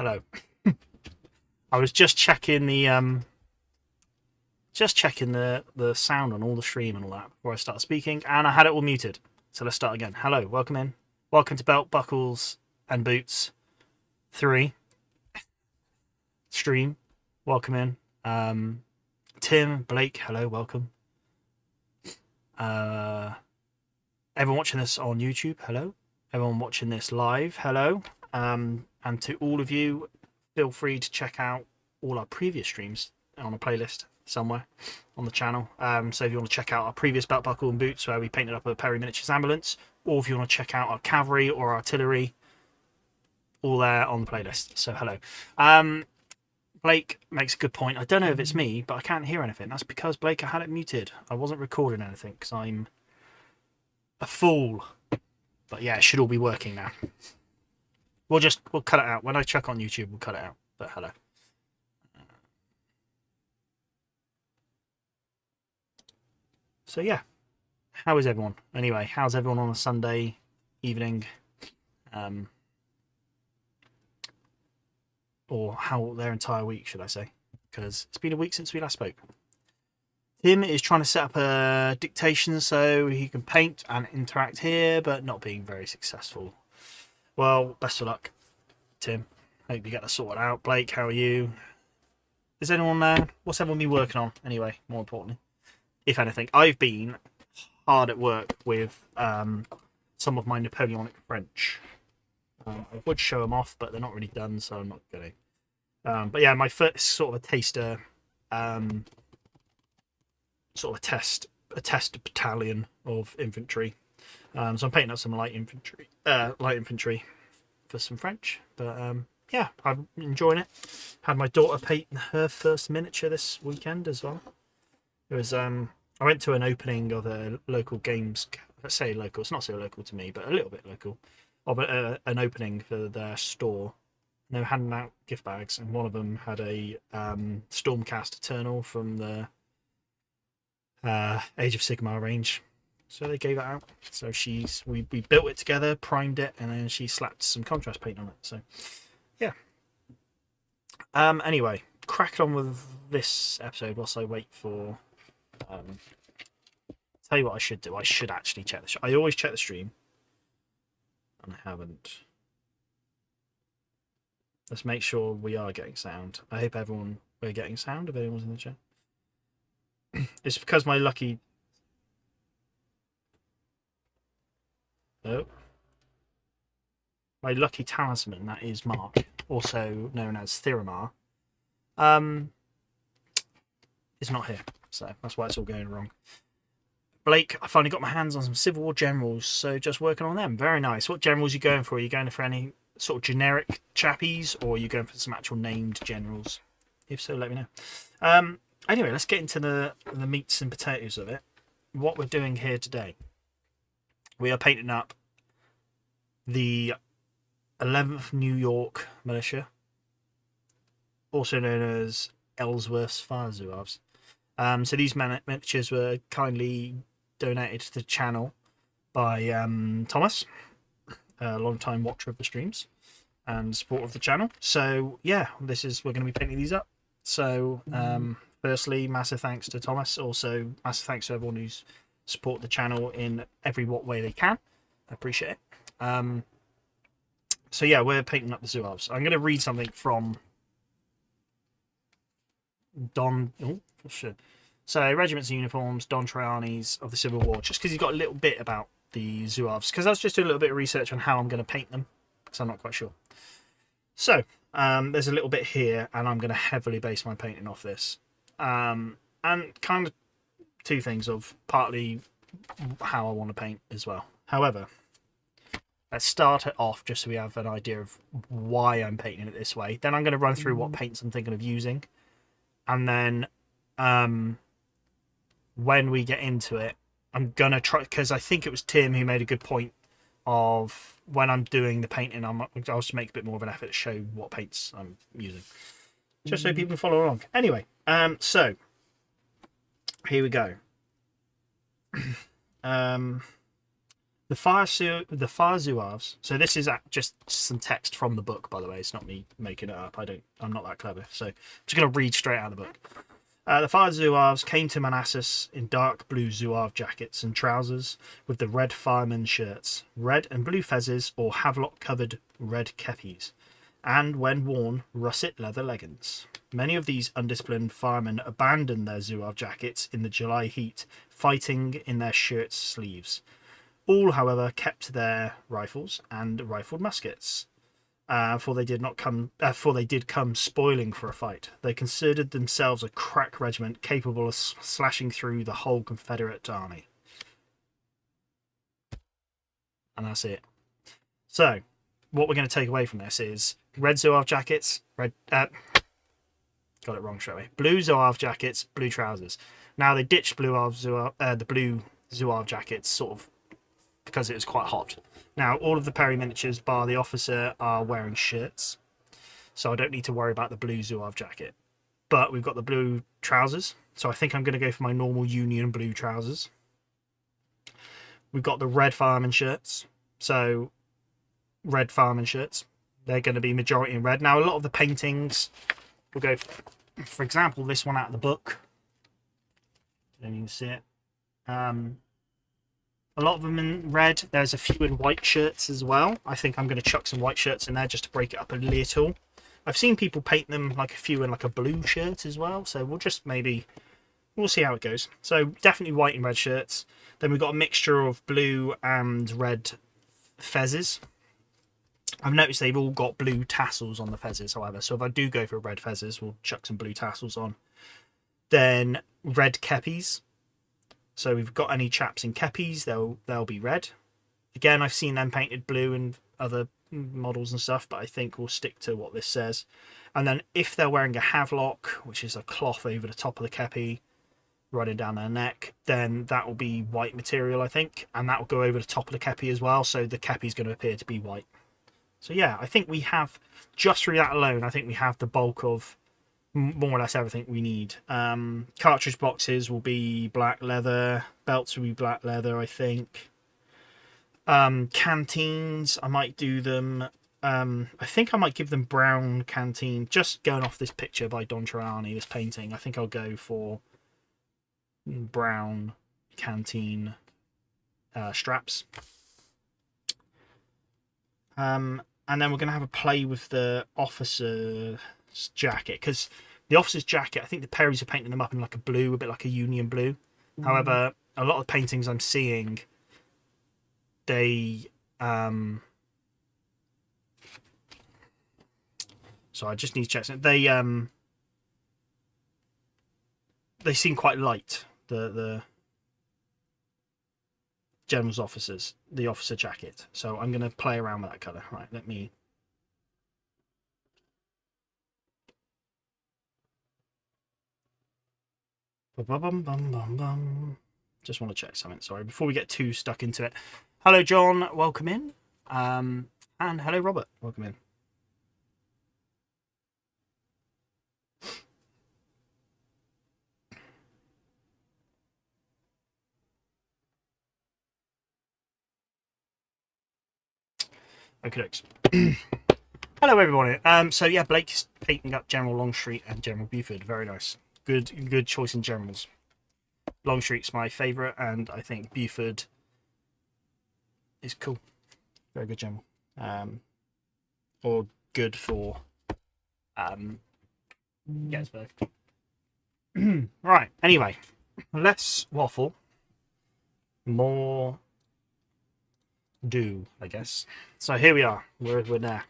Hello. I was just checking the the sound on all the stream and all that before I started speaking, and I had it all muted. So let's start again. Hello, welcome in. Welcome to Belt, Buckles and Boots 3 stream. Welcome in. Tim, Blake, hello, welcome. Everyone watching this on YouTube, hello. Everyone watching this live, hello. And to all of you, feel free to check out all our previous streams on a playlist somewhere on the channel. So if you want to check out our previous Belt, Buckle and Boots where we painted up a Perry Miniatures ambulance, or if you want to check out our cavalry or artillery, all there on the playlist. So hello. Blake makes a good point. I don't know if it's me, but I can't hear anything. That's because, Blake, I had it muted. I wasn't recording anything because I'm a fool. But yeah, it should all be working now. We'll cut it out. When I check on YouTube, we'll cut it out. But hello. So yeah, how is everyone? Anyway, how's everyone on a Sunday evening? Or how their entire week, should I say? Because it's been a week since we last spoke. Tim is trying to set up a dictation so he can paint and interact here, but not being very successful. Well, best of luck, Tim. Hope you get that sorted out. Blake, how are you? Is anyone there? What's everyone been working on, anyway, more importantly? If anything, I've been hard at work with some of my Napoleonic French. I would show them off, but they're not really done, so I'm not going to. But yeah, my first sort of a taster, sort of a test battalion of infantry. So I'm painting up some light infantry for some French. But yeah, I'm enjoying it. Had my daughter paint her first miniature this weekend as well. It was I went to an opening of a local games. Let's say local. It's not so local to me, but a little bit local. Of an opening for their store. And they were handing out gift bags, and one of them had a Stormcast Eternal from the Age of Sigmar range. So they gave it out. So we built it together, primed it, and then she slapped some contrast paint on it. So yeah. Anyway, crack on with this episode whilst I wait for. Tell you what I should do. I should actually check the. I always check the stream. And I haven't. Let's make sure we are getting sound. I hope we're getting sound if anyone's in the chat. It's because my lucky. Oh. My lucky talisman, that is Mark, also known as Thiramar, is not here. So that's why it's all going wrong. Blake, I finally got my hands on some Civil War generals, so just working on them. Very nice. What generals are you going for? Are you going for any sort of generic chappies, or are you going for some actual named generals? If so, let me know. Anyway, let's get into the meats and potatoes of it. What we're doing here today, we are painting up the 11th New York Militia, also known as Ellsworth's Fire Zouaves. So these miniatures were kindly donated to the channel by Thomas, a long-time watcher of the streams and supporter of the channel. So yeah, we're going to be painting these up. So firstly, massive thanks to Thomas. Also, massive thanks to everyone who's supported the channel in every what way they can. I appreciate it. So yeah, we're painting up the Zouaves. I'm going to read something from Don. Oh shit. So, regiments and uniforms, Don Traiani's of the Civil War, just because he's got a little bit about the Zouaves, because I was just doing a little bit of research on how I'm going to paint them, because I'm not quite sure. So, there's a little bit here, and I'm going to heavily base my painting off this. And kind of two things of partly how I want to paint as well. However, let's start it off just so we have an idea of why I'm painting it this way. Then I'm going to run through what paints I'm thinking of using. And then when we get into it, I'm going to try, because I think it was Tim who made a good point of when I'm doing the painting, I'll just make a bit more of an effort to show what paints I'm using. Just so people can follow along. Anyway, so here we go. The fire zouaves. So this is just some text from the book, by the way. It's not me making it up. I'm not that clever. So I'm just going to read straight out of the book. The fire zouaves came to Manassas in dark blue zouave jackets and trousers with the red fireman shirts, red and blue fezzes or havelock-covered red kepis, and when worn, russet leather leggings. Many of these undisciplined firemen abandoned their zouave jackets in the July heat, fighting in their shirt sleeves. All, however, kept their rifles and rifled muskets, for they did come spoiling for a fight. They considered themselves a crack regiment capable of slashing through the whole Confederate army. And that's it. So, what we're going to take away from this is red zouave jackets, got it wrong straight away. Blue zouave jackets, blue trousers. Now they ditched the blue zouave jackets sort of because it was quite hot. Now all of the Perry miniatures bar the officer are wearing shirts, so I don't need to worry about the blue zouave jacket. But we've got the blue trousers, so I think I'm going to go for my normal Union blue trousers. We've got the red fireman shirts, so red fireman shirts. They're going to be majority in red. Now a lot of the paintings will go, for example, this one out of the book. Don't even see it. A lot of them in red. There's a few in white shirts as well. I think I'm going to chuck some white shirts in there just to break it up a little. I've seen people paint them like a few in like a blue shirt as well. So we'll see how it goes. So definitely white and red shirts. Then we've got a mixture of blue and red fezzes. I've noticed they've all got blue tassels on the fezzes, however. So if I do go for red fezzes, we'll chuck some blue tassels on. Then red kepis. So we've got any chaps in kepis, they'll be red. Again, I've seen them painted blue and other models and stuff, but I think we'll stick to what this says. And then if they're wearing a havelock, which is a cloth over the top of the kepi, running down their neck, then that will be white material, I think. And that will go over the top of the kepi as well, so the kepi is going to appear to be white. So yeah, I think we have, just through that alone, I think we have the bulk of more or less everything we need. Cartridge boxes will be black leather, belts will be black leather, I think. Canteens, I might do them, I think I might give them brown canteen, just going off this picture by Don Trelawney, this painting. I think I'll go for brown canteen straps. And then we're going to have a play with the officer's jacket, because the officer's jacket, I think the Perrys are painting them up in like a blue, a bit like a Union blue. However, a lot of paintings I'm seeing, they so I just need to check something. They seem quite light, the general's officers, the officer jacket. So I'm going to play around with that colour. Right, let me... Just want to check something, sorry, before we get too stuck into it. Hello, John, welcome in. And hello, Robert, welcome in. Okay. Hello, everyone. So yeah, Blake's painting up General Longstreet and General Buford. Very nice. Good choice in generals. Longstreet's my favourite, and I think Buford is cool. Very good general. Or good for Gettysburg. Right. Anyway, less waffle, more do, I guess. So here we are. We're there.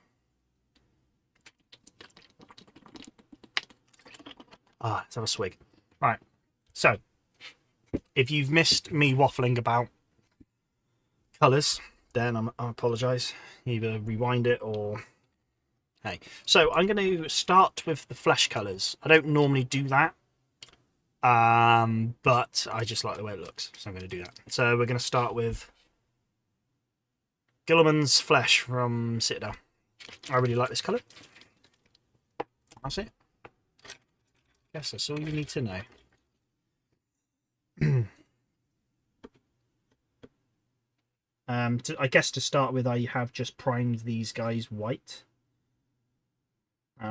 Let's have a swig. Right. So, if you've missed me waffling about colours, then I apologise. Either rewind it or... Hey. So, I'm going to start with the flesh colours. I don't normally do that. But I just like the way it looks. So I'm going to do that. So, we're going to start with Gilliman's Flesh from Citadel. I really like this colour. That's it. Guess that's all you need to know. I guess to start with, I have just primed these guys white.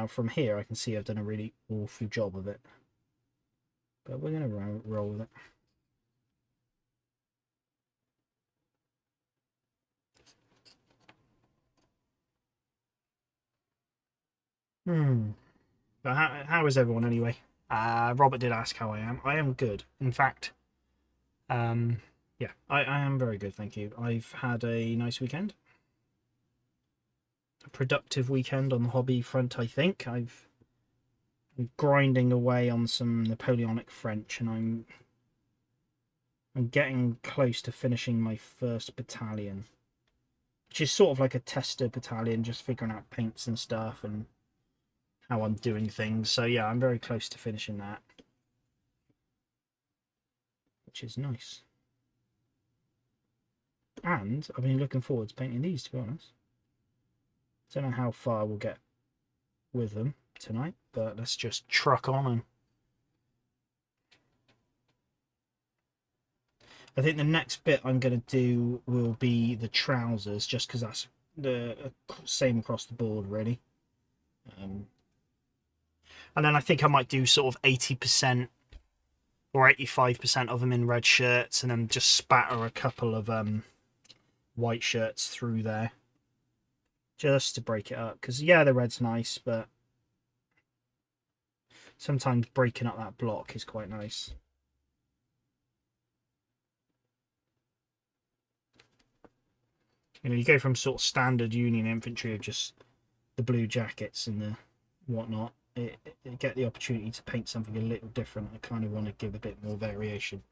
From here, I can see I've done a really awful job of it. But we're going to roll with it. But how is everyone anyway? Robert did ask how I am. I am good. In fact, yeah, I am very good, thank you. I've had a nice weekend. A productive weekend on the hobby front, I think. I'm grinding away on some Napoleonic French, and I'm getting close to finishing my first battalion, which is sort of like a tester battalion, just figuring out paints and stuff and how I'm doing things. So yeah, I'm very close to finishing that, which is nice. And I've been looking forward to painting these, to be honest. Don't know how far we'll get with them tonight, but let's just truck on. And I think the next bit I'm going to do will be the trousers, just because that's the same across the board, really. And then I think I might do sort of 80% or 85% of them in red shirts, and then just spatter a couple of white shirts through there, just to break it up. Because yeah, the red's nice, but sometimes breaking up that block is quite nice. You know, you go from sort of standard Union infantry of just the blue jackets and the whatnot. You get the opportunity to paint something a little different. I kind of want to give a bit more variation.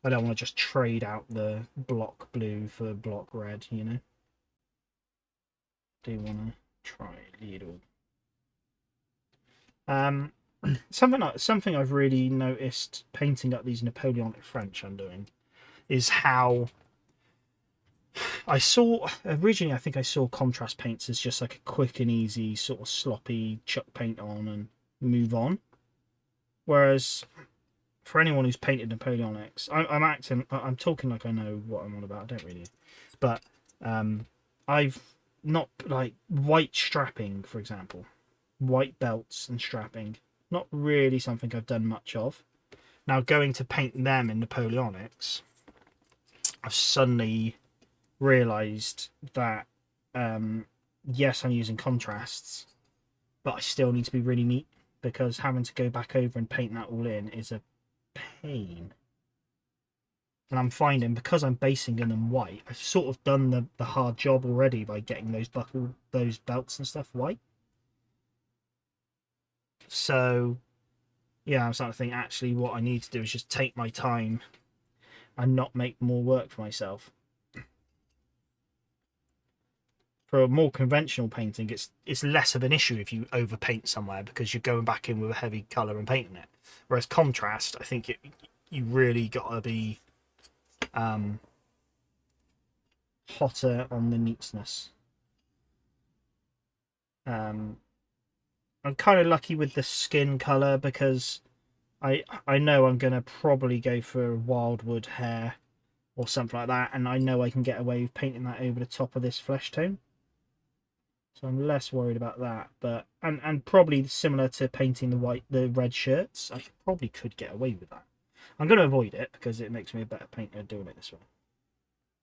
I don't want to just trade out the block blue for block red, you know. Do want to try a little. Something I've really noticed painting up these Napoleonic French I'm doing is how I saw originally. I think I saw contrast paints as just like a quick and easy sort of sloppy chuck paint on and move on. Whereas for anyone who's painted Napoleonics, I'm talking like I know what I'm on about. I don't really, but I've not like white strapping, for example, white belts and strapping. Not really something I've done much of. Now going to paint them in Napoleonics, I've suddenly realised that yes, I'm using contrasts, but I still need to be really neat, because having to go back over and paint that all in is a pain. And I'm finding, because I'm basing in them white, I've sort of done the hard job already by getting those belts and stuff white. So yeah, I'm starting to think actually what I need to do is just take my time and not make more work for myself. For a more conventional painting, it's less of an issue if you overpaint somewhere, because you're going back in with a heavy colour and painting it. Whereas contrast, I think you really got to be hotter on the neatness. I'm kind of lucky with the skin colour, because I know I'm going to probably go for wildwood hair or something like that, and I know I can get away with painting that over the top of this flesh tone. So I'm less worried about that, but and probably similar to painting the red shirts, I probably could get away with that. I'm going to avoid it because it makes me a better painter doing it this way.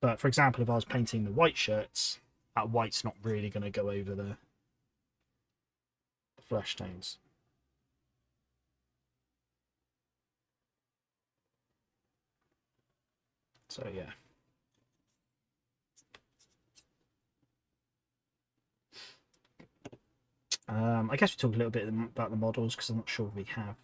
But for example, if I was painting the white shirts, that white's not really going to go over the flesh tones. So yeah. I guess we'll talk a little bit about the models, because I'm not sure if we have.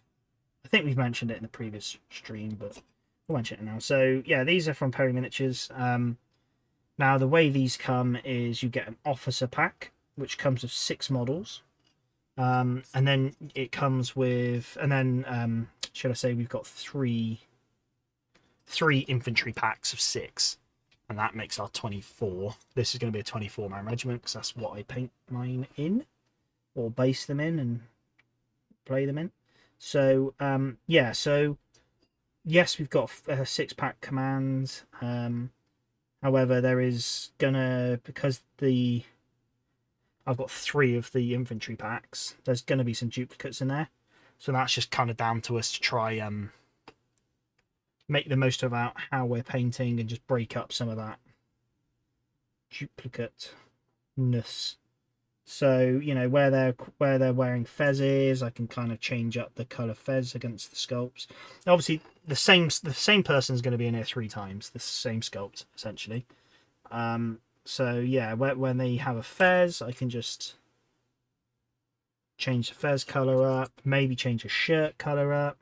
I think we've mentioned it in the previous stream, but we'll mention it now. So yeah, these are from Perry Miniatures. Now the way these come is you get an officer pack, which comes with 6 models. And then it comes with, and then should I say, we've got three infantry packs of 6, and that makes our 24. This is going to be a 24-man regiment, because that's what I paint mine in, or base them in and play them in. So yeah, so yes, we've got a 6-pack command, and However, there is gonna, because I've got 3 of the infantry packs, there's gonna be some duplicates in there. So that's just kind of down to us to try make the most of how we're painting and just break up some of that duplicate-ness. So, you know, where they're wearing fezzes, I can kind of change up the colour fez against the sculpts. Obviously, the same person is going to be in here 3 times, the same sculpt, essentially. So, yeah, when they have a fez, I can just change the fez colour up, maybe change the shirt colour up.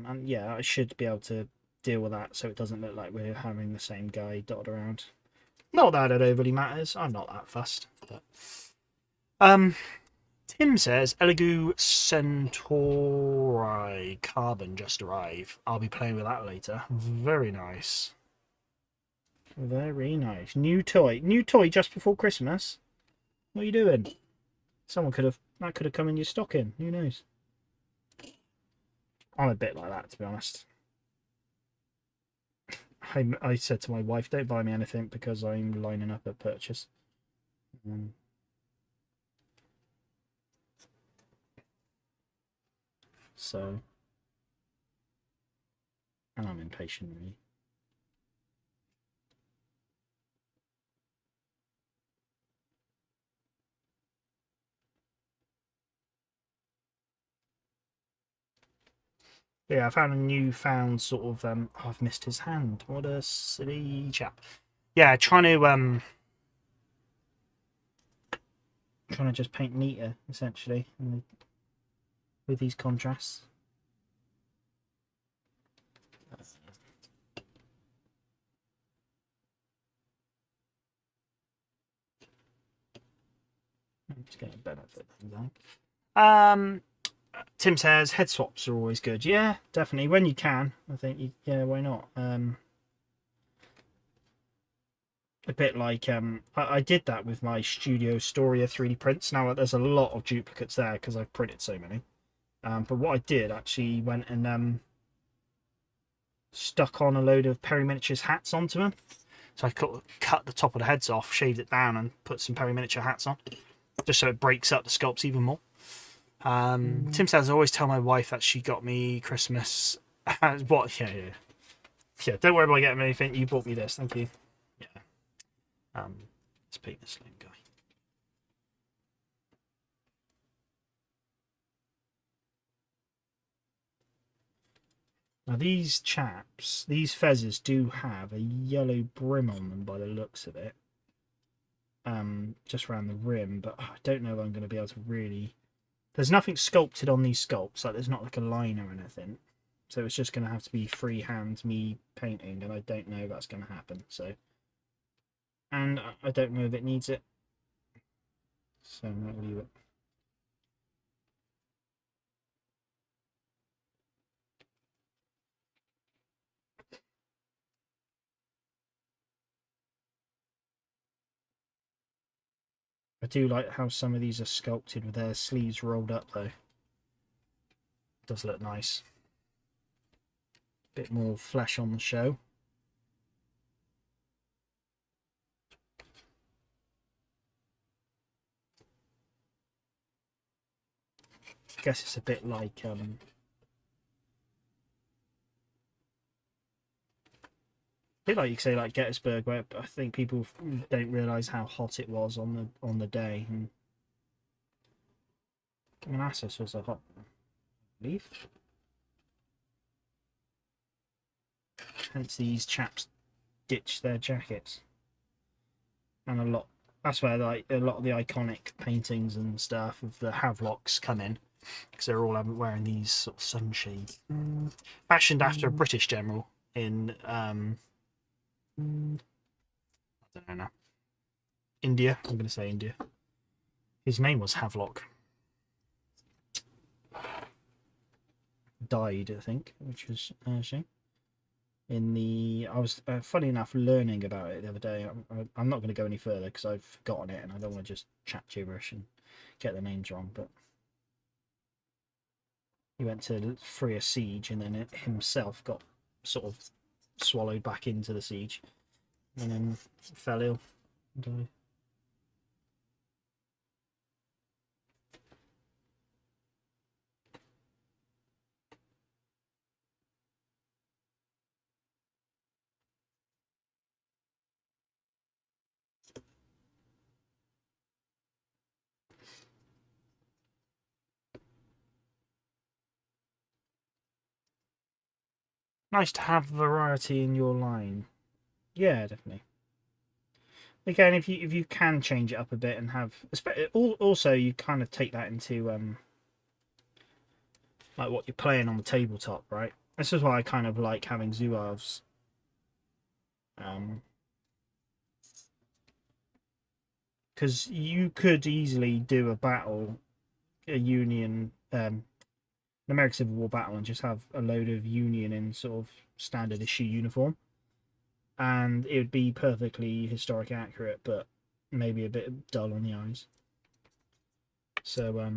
And, yeah, I should be able to deal with that so it doesn't look like we're having the same guy dotted around. Not that it overly matters. I'm not that fussed. But... Tim says, Elegoo Centauri Carbon just arrived. I'll be playing with that later. Very nice. Very nice. New toy. New toy just before Christmas? What are you doing? That could have come in your stocking. Who knows? I'm a bit like that, to be honest. I said to my wife, don't buy me anything because I'm lining up a purchase. So, and I'm impatient, really. Yeah, I found a newfound sort of oh, I've missed his hand. What a silly chap. Yeah, trying to just paint neater, essentially, with these contrasts. I'm just getting a benefit from that. Tim says head swaps are always good. Yeah, definitely when you can. I think yeah, why not? A bit like I did that with my Studio Storia 3D prints. Now there's a lot of duplicates there because I've printed so many. But what I did actually went and stuck on a load of Perry Miniatures hats onto them. So I cut the top of the heads off, shaved it down, and put some Perry Miniature hats on, just so it breaks up the sculpts even more. Tim says I always tell my wife that she got me Christmas. What? Yeah. Don't worry about getting me anything. You bought me this. Thank you. Yeah. Let's paint this slim guy. Now these chaps, these fezzes do have a yellow brim on them by the looks of it. Just around the rim, but I don't know if I'm going to be able to really... There's nothing sculpted on these sculpts, like there's not like a line or anything. So it's just going to have to be freehand me painting, and I don't know if that's going to happen. So, and I don't know if it needs it. So I might leave it. I do like how some of these are sculpted with their sleeves rolled up though. It does look nice. Bit more flesh on the show. I guess it's a bit like you could say like Gettysburg, where I think people don't realise how hot it was on the day. And Manassas was a hot leaf. Hence these chaps ditch their jackets. And a lot. That's where like a lot of the iconic paintings and stuff of the Havelocks come in, because they're all wearing these sort of sunshades, fashioned after a British general in I don't know now. India. I'm going to say India. His name was Havelock. Died, I think, which was a shame. I was funny enough learning about it the other day. I'm not going to go any further because I've forgotten it and I don't want to just chat gibberish and get the names wrong. But he went to free a siege and then it himself got sort of swallowed back into the siege. and then fell ill and died. Nice to have variety in your line. Yeah, definitely. Again, if you can change it up a bit and have, also you kind of take that into like what you're playing on the tabletop, right? This is why I kind of like having Zouaves. Because you could easily do a battle, a Union, an American Civil War battle, and just have a load of Union in sort of standard issue uniform, and it would be perfectly historic accurate, but maybe a bit dull on the eyes. So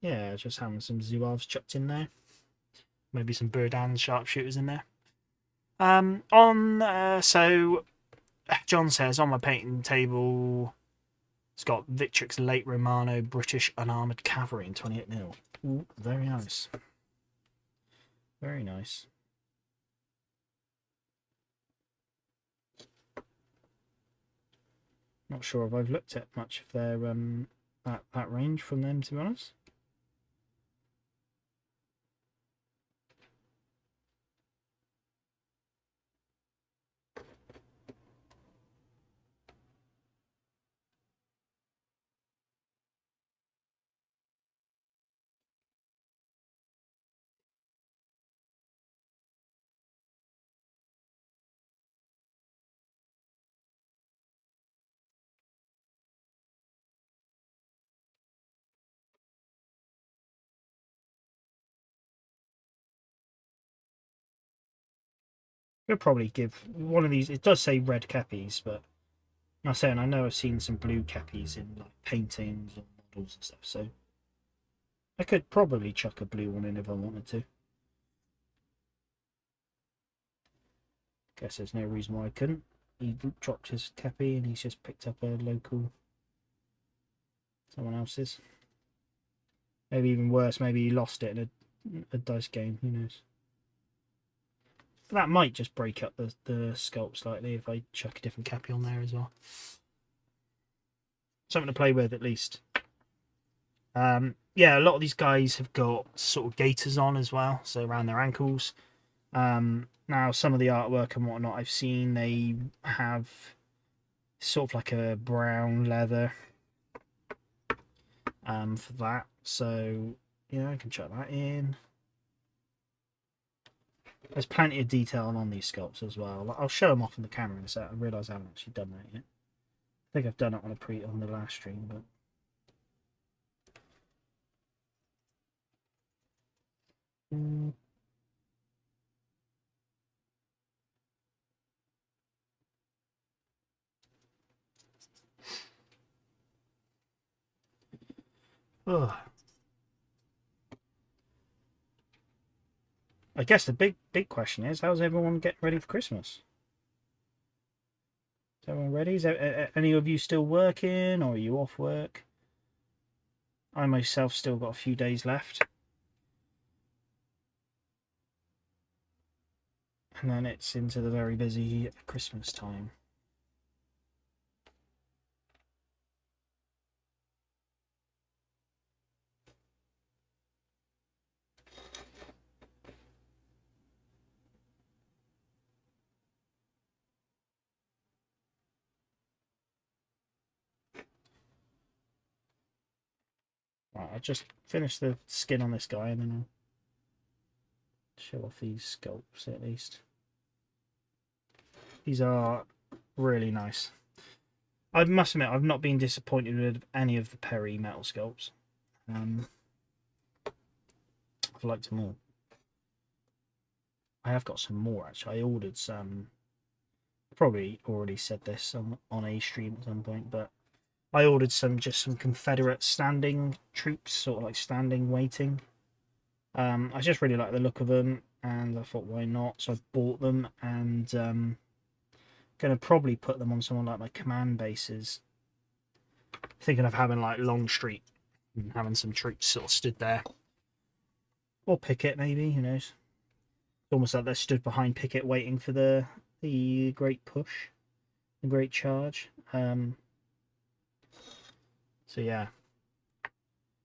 yeah, just having some Zouaves chucked in there, maybe some Burdan sharpshooters in there. So John says on my painting table, it's got Victrix Late Romano British Unarmoured Cavalry in 28mm. Ooh, very nice. Very nice. Not sure if I've looked at much of their that range from them, to be honest. We'll probably give one of these. It does say red cappies, but I'm saying I know I've seen some blue cappies in like paintings or models and stuff. So I could probably chuck a blue one in if I wanted to. Guess there's no reason why I couldn't. He dropped his cappy and he's just picked up a local, someone else's. Maybe even worse. Maybe he lost it in a dice game. Who knows? That might just break up the sculpt slightly if I chuck a different cappy on there as well. Something to play with at least. Yeah, a lot of these guys have got sort of gaiters on as well, so around their ankles. Now, some of the artwork and whatnot I've seen, they have sort of like a brown leather for that. So, yeah, I can chuck that in. There's plenty of detail on these sculpts as well. I'll show them off in the camera in a sec. I realise I haven't actually done that yet. I think I've done it on the last stream, but oh. I guess the big question is, how's everyone getting ready for Christmas? Is everyone ready? Is any of you still working, or are you off work? I myself still got a few days left. And then it's into the very busy Christmas time. Right, I'll just finish the skin on this guy and then I'll show off these sculpts at least. These are really nice. I must admit, I've not been disappointed with any of the Perry metal sculpts. I've liked them all. I have got some more actually. I ordered some. I probably already said this on a stream at some point, but I ordered some Confederate standing troops, sort of like standing waiting. I just really like the look of them, and I thought why not? So I bought them, and Going to probably put them on someone like my command bases. Thinking of having like Longstreet and having some troops sort of stood there. Or Pickett, maybe, who knows. It's almost like they're stood behind Pickett waiting for the great push, the great charge. So yeah,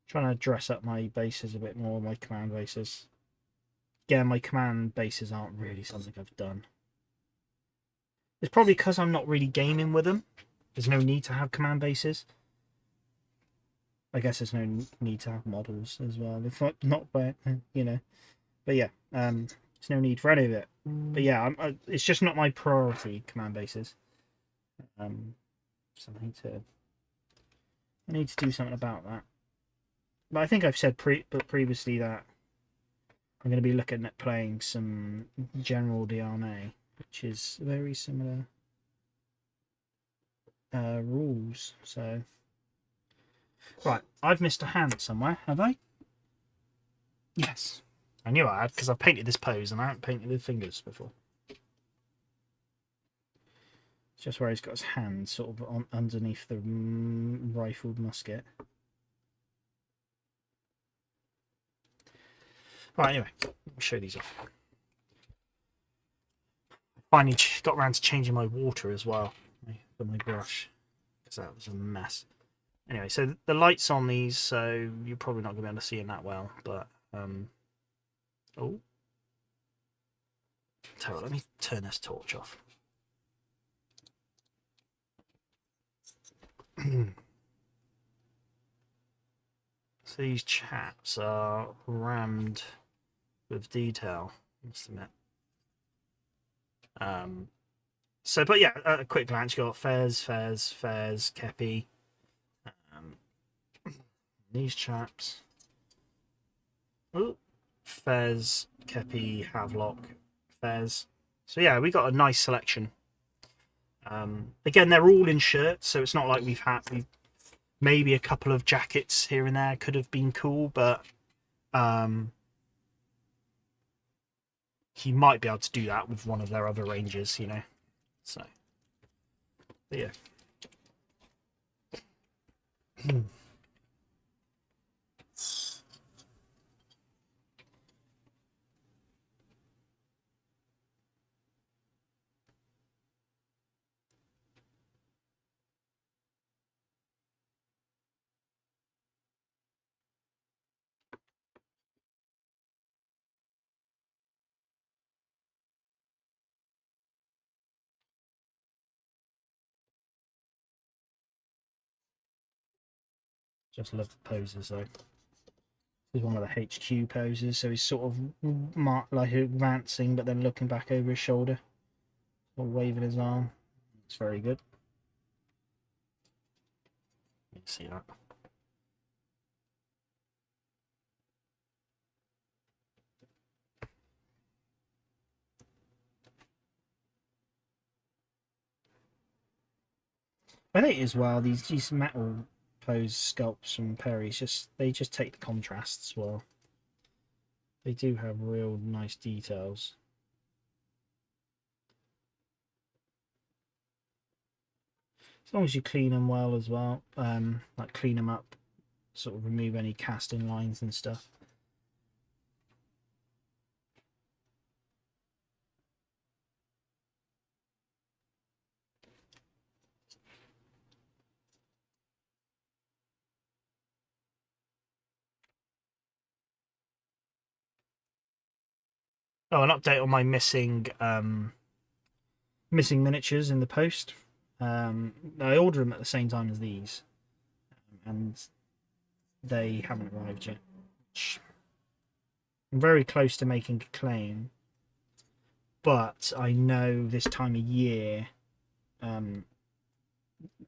trying to dress up my bases a bit more, my command bases. Yeah, my command bases aren't really something I've done. It's probably because I'm not really gaming with them. There's no need to have command bases. I guess there's no need to have models as well. If not, you know. But yeah, there's no need for any of it. But yeah, it's just not my priority, command bases. So I need to do something about that. But I think I've said previously that I'm going to be looking at playing some General d'Armée, which is very similar rules. So, right, I've missed a hand somewhere, have I? Yes, I knew I had because I've painted this pose and I haven't painted the fingers before. It's just where he's got his hand sort of underneath the rifled musket. Right, anyway, let me show these off. Finally got around to changing my water as well for my brush because that was a mess. Anyway, so the light's on these, so you're probably not going to be able to see them that well, but oh, tell you what, let me turn this torch off. So these chaps are rammed with detail, I must admit. So, but yeah, at a quick glance, you got Fez, Kepi, these chaps. Ooh, Fez, Kepi, Havelock, Fez. So yeah, we got a nice selection. Again, they're all in shirts, so it's not like we've maybe a couple of jackets here and there could have been cool, but he might be able to do that with one of their other ranges, you know. So, but yeah. Just love the poses though. This is one of the HQ poses, so he's sort of like advancing, but then looking back over his shoulder, or waving his arm. It's very good. You can see that. I think as well these metal pose sculpts from Perry's they just take the contrasts well. They do have real nice details. As long as you clean them well as well, like clean them up, sort of remove any casting lines and stuff. Oh, an update on my missing miniatures in the post. I ordered them at the same time as these, and they haven't arrived yet. I'm very close to making a claim, but I know this time of year,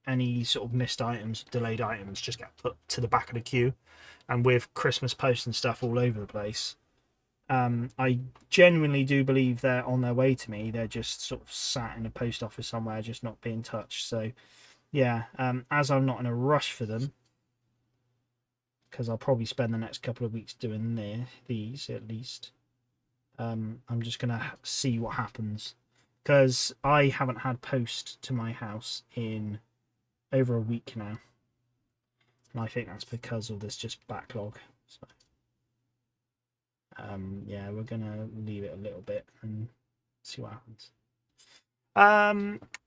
any sort of missed items, delayed items, just get put to the back of the queue, and with Christmas posts and stuff all over the place. I genuinely do believe they're on their way to me. They're just sort of sat in a post office somewhere, just not being touched. So, yeah, as I'm not in a rush for them, because I'll probably spend the next couple of weeks doing these at least, I'm just going to see what happens. because I haven't had post to my house in over a week now, and I think that's because of this just backlog. So yeah, we're gonna leave it a little bit and see what happens.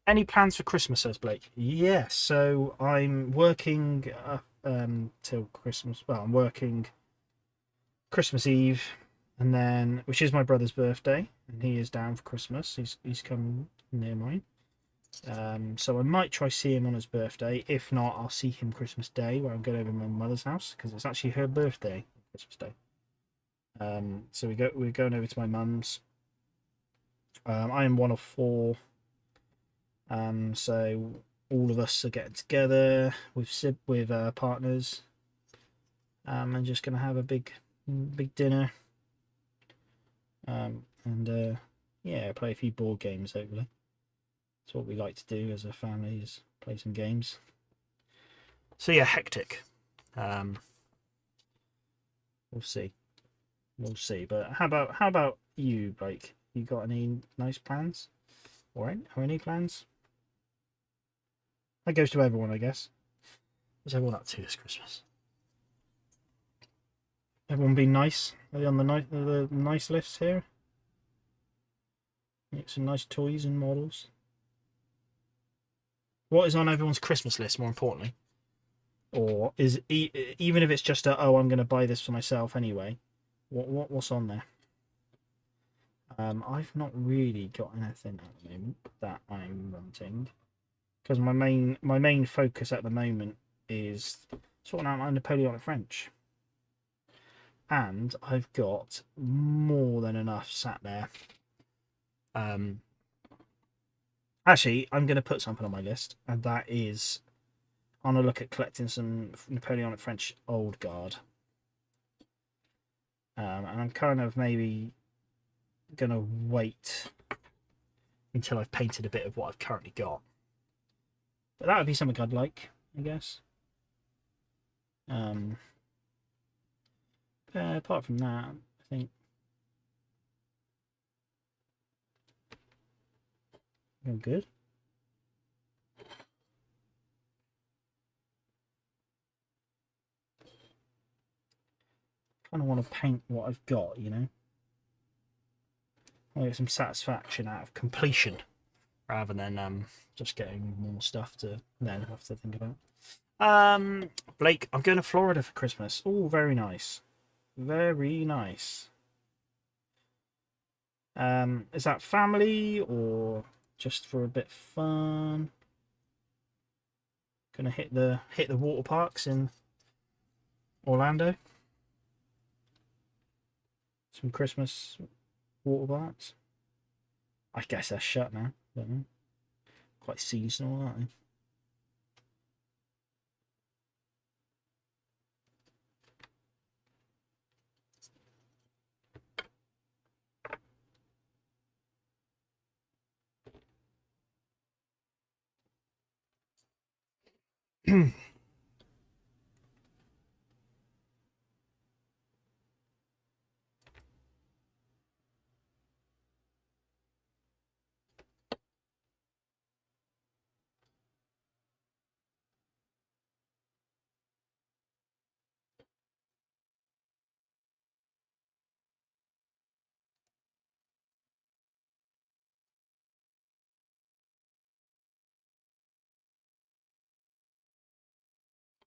Any plans for Christmas, says Blake? Yeah, so I'm working till Christmas. Well, I'm working Christmas Eve, and then, which is my brother's birthday, and he is down for Christmas. He's come near mine. So I might try see him on his birthday. If not, I'll see him Christmas Day, where I'm going over to my mother's house, because it's actually her birthday, Christmas Day. So we're going over to my mum's. I am one of 4. So all of us are getting together with partners. And just gonna have a big dinner. And yeah, play a few board games. Hopefully, that's what we like to do as a family, is play some games. So yeah, hectic. We'll see. We'll see. But how about you, Blake? You got any nice plans? Or any plans? That goes to everyone, I guess. What's everyone up to this Christmas? Everyone being nice? Are they on the nice list here? Get some nice toys and models. What is on everyone's Christmas list, more importantly? Or is even if it's just oh, I'm going to buy this for myself anyway. What's on there? I've not really got anything at the moment that I'm wanting, because my main focus at the moment is sorting out my Napoleonic French, and I've got more than enough sat there. Actually, I'm going to put something on my list, and that is on a look at collecting some Napoleonic French Old Guard. And I'm kind of maybe gonna wait until I've painted a bit of what I've currently got, but that would be something I'd like, I guess. Apart from that, I think I'm good. Kind of want to paint what I've got, you know. I get some satisfaction out of completion, rather than just getting more stuff to then have to think about. Blake, I'm going to Florida for Christmas. Oh, very nice. Very nice. Is that family or just for a bit of fun? Gonna hit the water parks in Orlando. Some Christmas water parks. I guess they're shut now. Don't know. Quite seasonal, aren't they?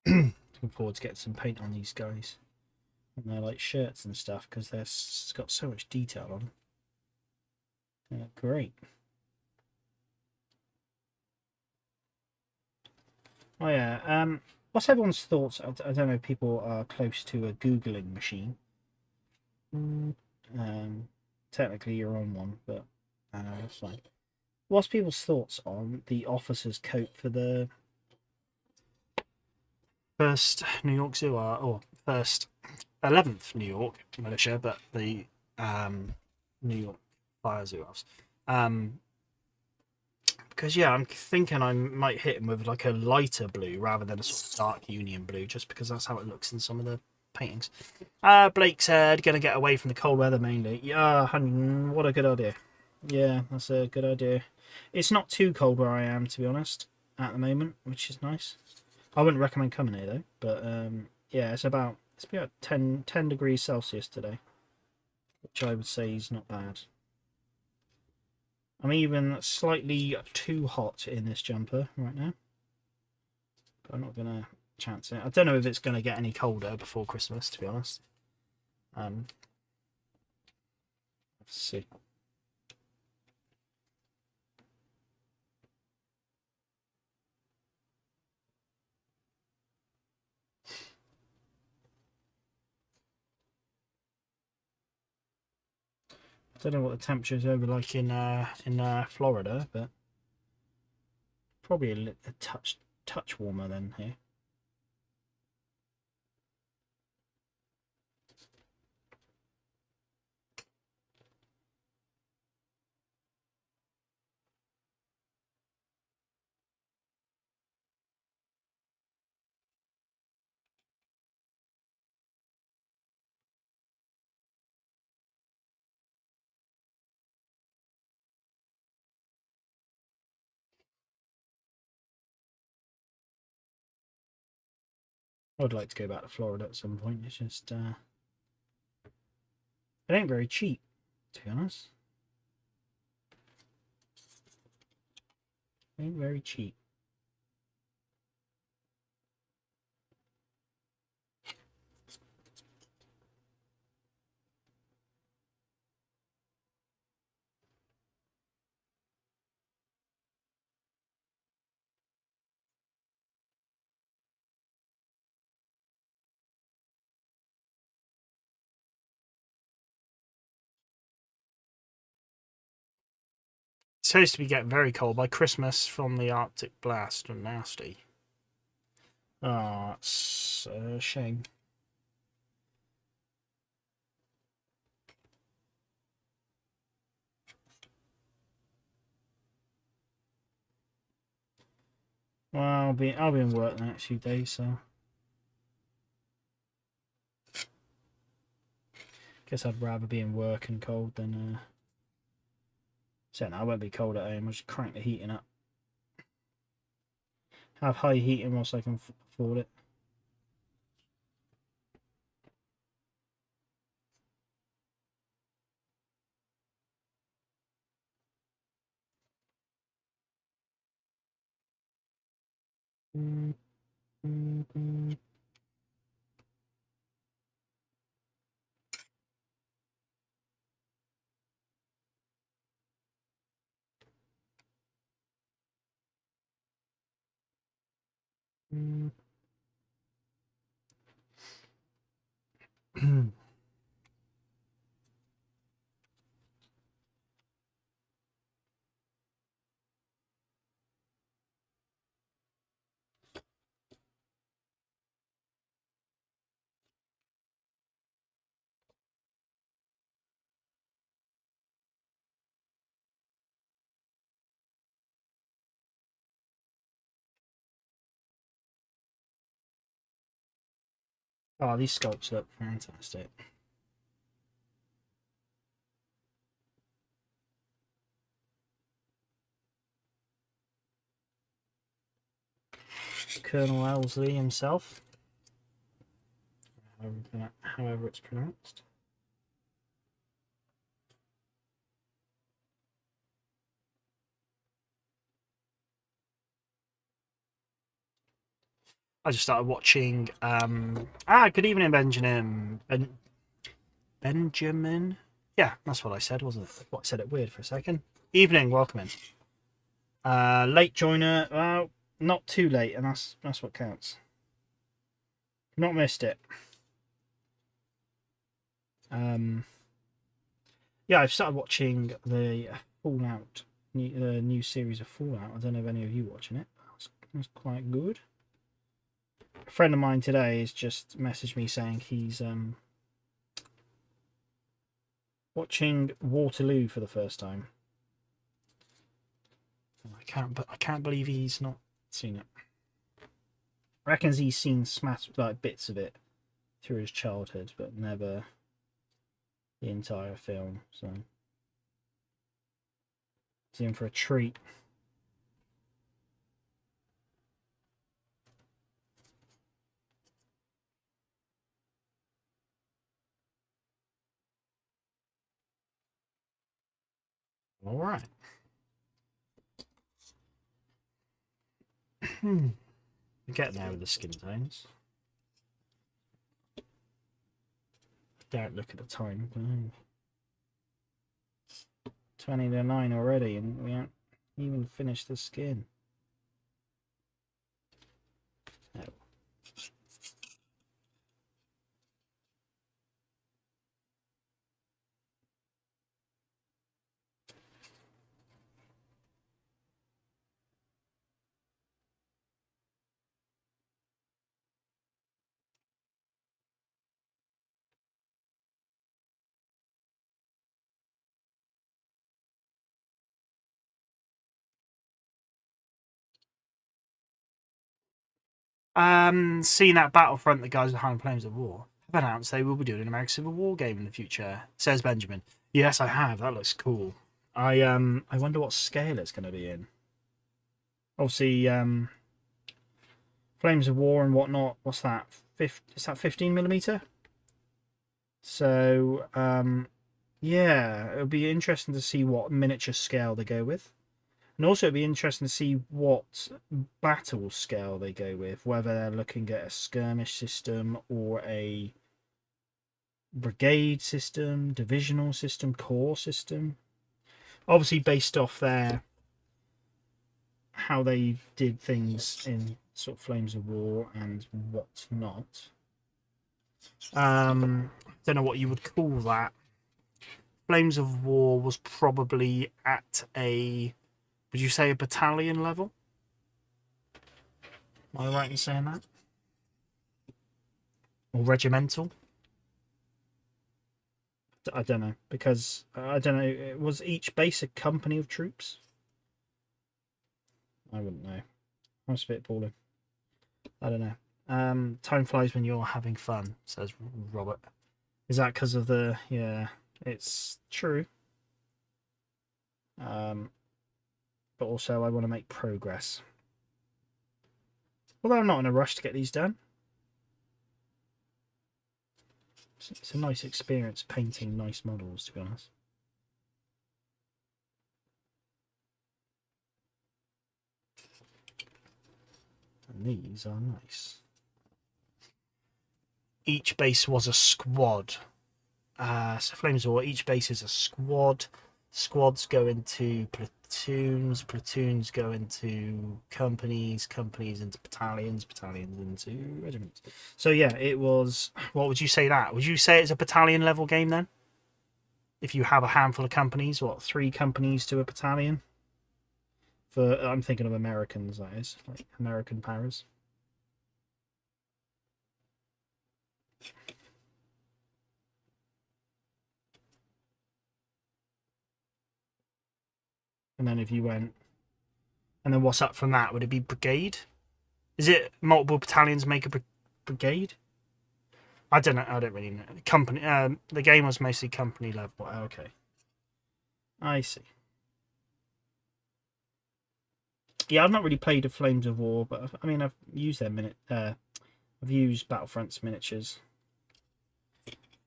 Looking forward to getting some paint on these guys and their like shirts and stuff, because it's got so much detail on them. Great. Oh yeah. What's everyone's thoughts? I don't know if people are close to a Googling machine. Technically you're on one, but that's fine. What's people's thoughts on the officer's coat for the first New York Zoo, or first 11th New York militia, but the New York Fire Zoo house? Because yeah, I'm thinking I might hit him with like a lighter blue rather than a sort of dark Union blue, just because that's how it looks in some of the paintings. Blake said, "Gonna get away from the cold weather mainly." Yeah, honey, what a good idea. Yeah, that's a good idea. It's not too cold where I am, to be honest, at the moment, which is nice. I wouldn't recommend coming here though, but yeah, it's about 10 degrees Celsius today, which I would say is not bad. I'm even slightly too hot in this jumper right now, but I'm not gonna chance it. I don't know if it's gonna get any colder before Christmas, to be honest. Let's see. I don't know what the temperature is over like in Florida, but probably a touch warmer than here. I would like to go back to Florida at some point. It's just it ain't very cheap, to be honest. It ain't very cheap. It's supposed to be getting very cold by Christmas from the Arctic blast and nasty. Oh, it's a shame. Well, I'll be in work the next few days, so guess I'd rather be in work and cold than so no, I won't be cold at home. I'll just crank the heating up. Have high heating whilst I can afford it. Oh, these sculpts look fantastic. Colonel Elsley himself, however it's pronounced. I just started watching. Good evening, Benjamin. Benjamin. Yeah, that's what I said, wasn't it? What I said it weird for a second. Evening, welcome in. Late joiner. Well, not too late, and that's what counts. Not missed it. Yeah, I've started watching the Fallout, the new series of Fallout. I don't know if any of you watching it. That's quite good. A friend of mine today has just messaged me saying he's watching Waterloo for the first time. I can't believe he's not seen it. Reckons he's seen like bits of it through his childhood, but never the entire film. So He's in for a treat. All right. Get there with the skin tones. Don't look at the time. 20 to 9 already, and we haven't even finished the skin. No. Seeing that Battlefront, the guys behind Flames of War have announced they will be doing an American Civil War game in the future, says Benjamin. Yes, I have. That looks cool. I wonder what scale it's going to be in. Obviously, Flames of War and whatnot. What's that? Is that 15mm? So, yeah, it'll be interesting to see what miniature scale they go with. And also it'd be interesting to see what battle scale they go with, whether they're looking at a skirmish system or a brigade system, divisional system, corps system. Obviously based off how they did things in sort of Flames of War and whatnot. Don't know what you would call that. Flames of War was probably at a, would you say, a battalion level? Am I right in saying that? Or regimental? I don't know, because I don't know. Was each base a company of troops? I wouldn't know. I'm spitballing. I don't know. Time flies when you're having fun, says Robert. Is that because of the... Yeah, it's true. But also I want to make progress. Although I'm not in a rush to get these done. It's a nice experience painting nice models, to be honest. And these are nice. Each base was a squad. So Flames of War, each base is a squad. Squads go into platoons. Platoons go into companies. Companies into battalions. Battalions into regiments. So yeah, it was... What would you say that? Would you say it's a battalion level game then? If you have a handful of companies, what, 3 companies to a battalion? I'm thinking of Americans, that is. Like American paras. And then if you went... And then what's up from that? Would it be brigade? Is it multiple battalions make a brigade? I don't know. I don't really know. Company. The game was mostly company level. Okay. I see. Yeah, I've not really played the Flames of War, but I mean, I've used their I've used Battlefront's miniatures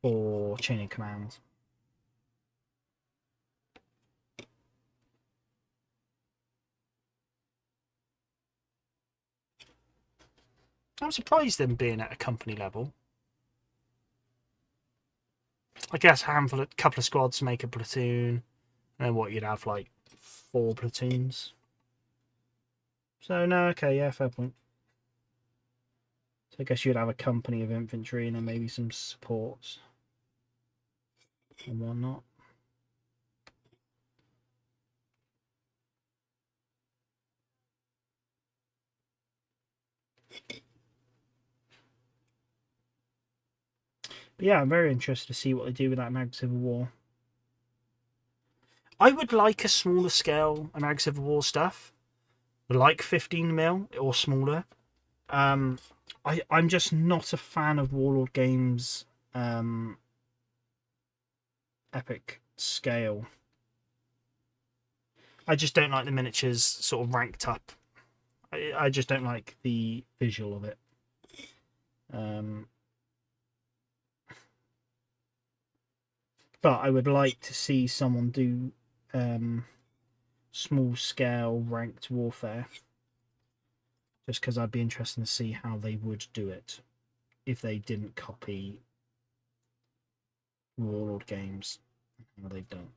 for chain of command. I'm surprised them being at a company level. I guess a couple of squads make a platoon, and then what, you'd have like 4 platoons. So no, okay, yeah, fair point. So I guess you'd have a company of infantry and then maybe some supports and whatnot. But yeah, I'm very interested to see what they do with that American Civil War. I would like a smaller scale American Civil War stuff, like 15mm or smaller. I'm just not a fan of Warlord Games' epic scale. I just don't like the miniatures sort of ranked up. I just don't like the visual of it. But I would like to see someone do small scale ranked warfare, just because I'd be interested to see how they would do it if they didn't copy Warlord games, how they've done.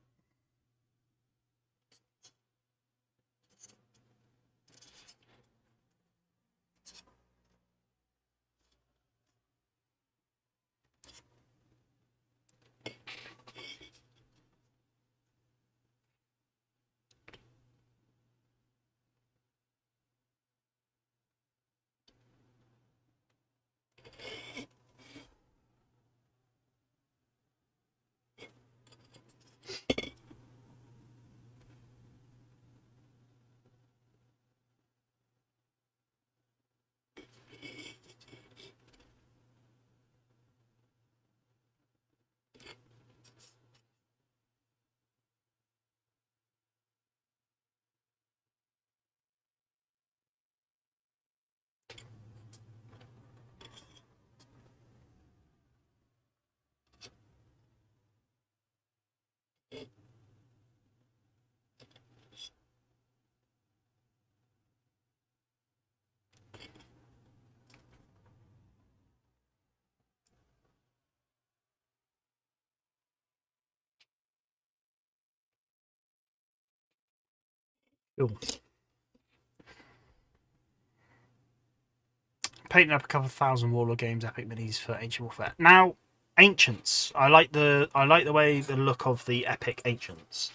Cool. Painting up a couple of thousand Warlord games, epic minis for Ancient Warfare. Now, Ancients. I like the way the look of the epic Ancients.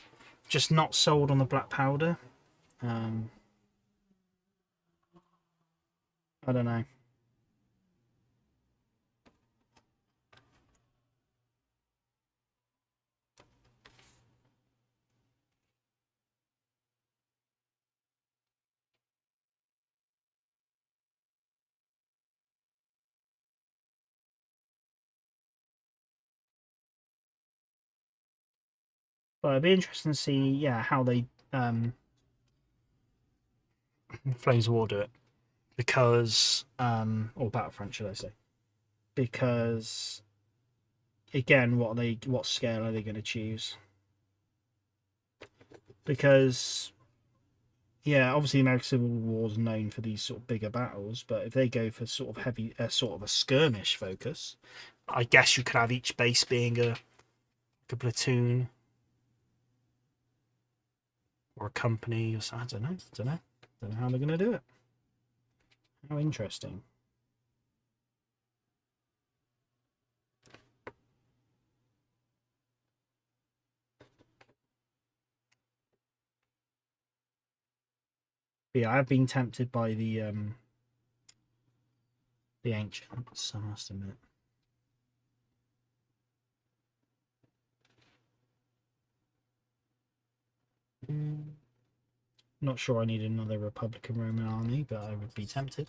Just not sold on the black powder. I don't know. But it'd be interesting to see, yeah, how they Flames of War do it, because or Battlefront, should I say? Because again, what scale are they going to choose? Because yeah, obviously American Civil War is known for these sort of bigger battles, but if they go for sort of heavy, sort of a skirmish focus, I guess you could have each base being a platoon or a company or something. I don't know how they're going to do it. How interesting. But yeah, I've been tempted by the Ancients, I must admit. Not sure I need another Republican Roman army, but I would be tempted.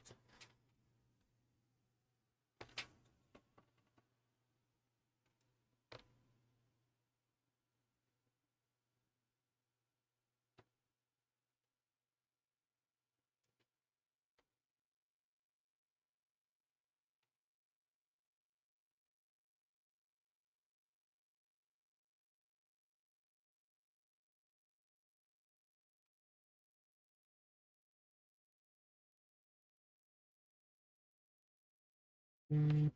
I'm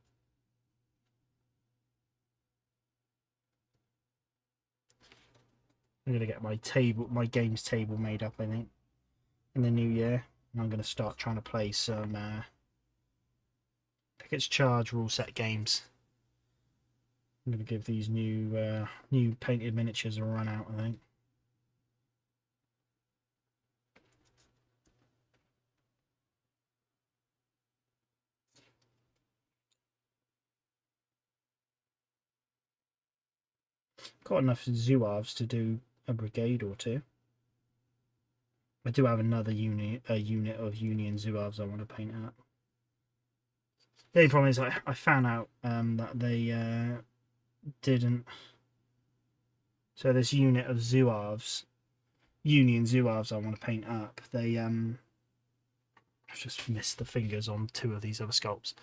gonna get my games table made up, I think, in the new year. And I'm gonna start trying to play some Pickett's Charge rule set games. I'm gonna give these new painted miniatures a run out, I think. Got enough Zouaves to do a brigade or two. I do have another unit of Union Zouaves I want to paint up. The only problem is I found out that they didn't. So this unit of Zouaves Union Zouaves I want to paint up. They I've just missed the fingers on 2 of these other sculpts.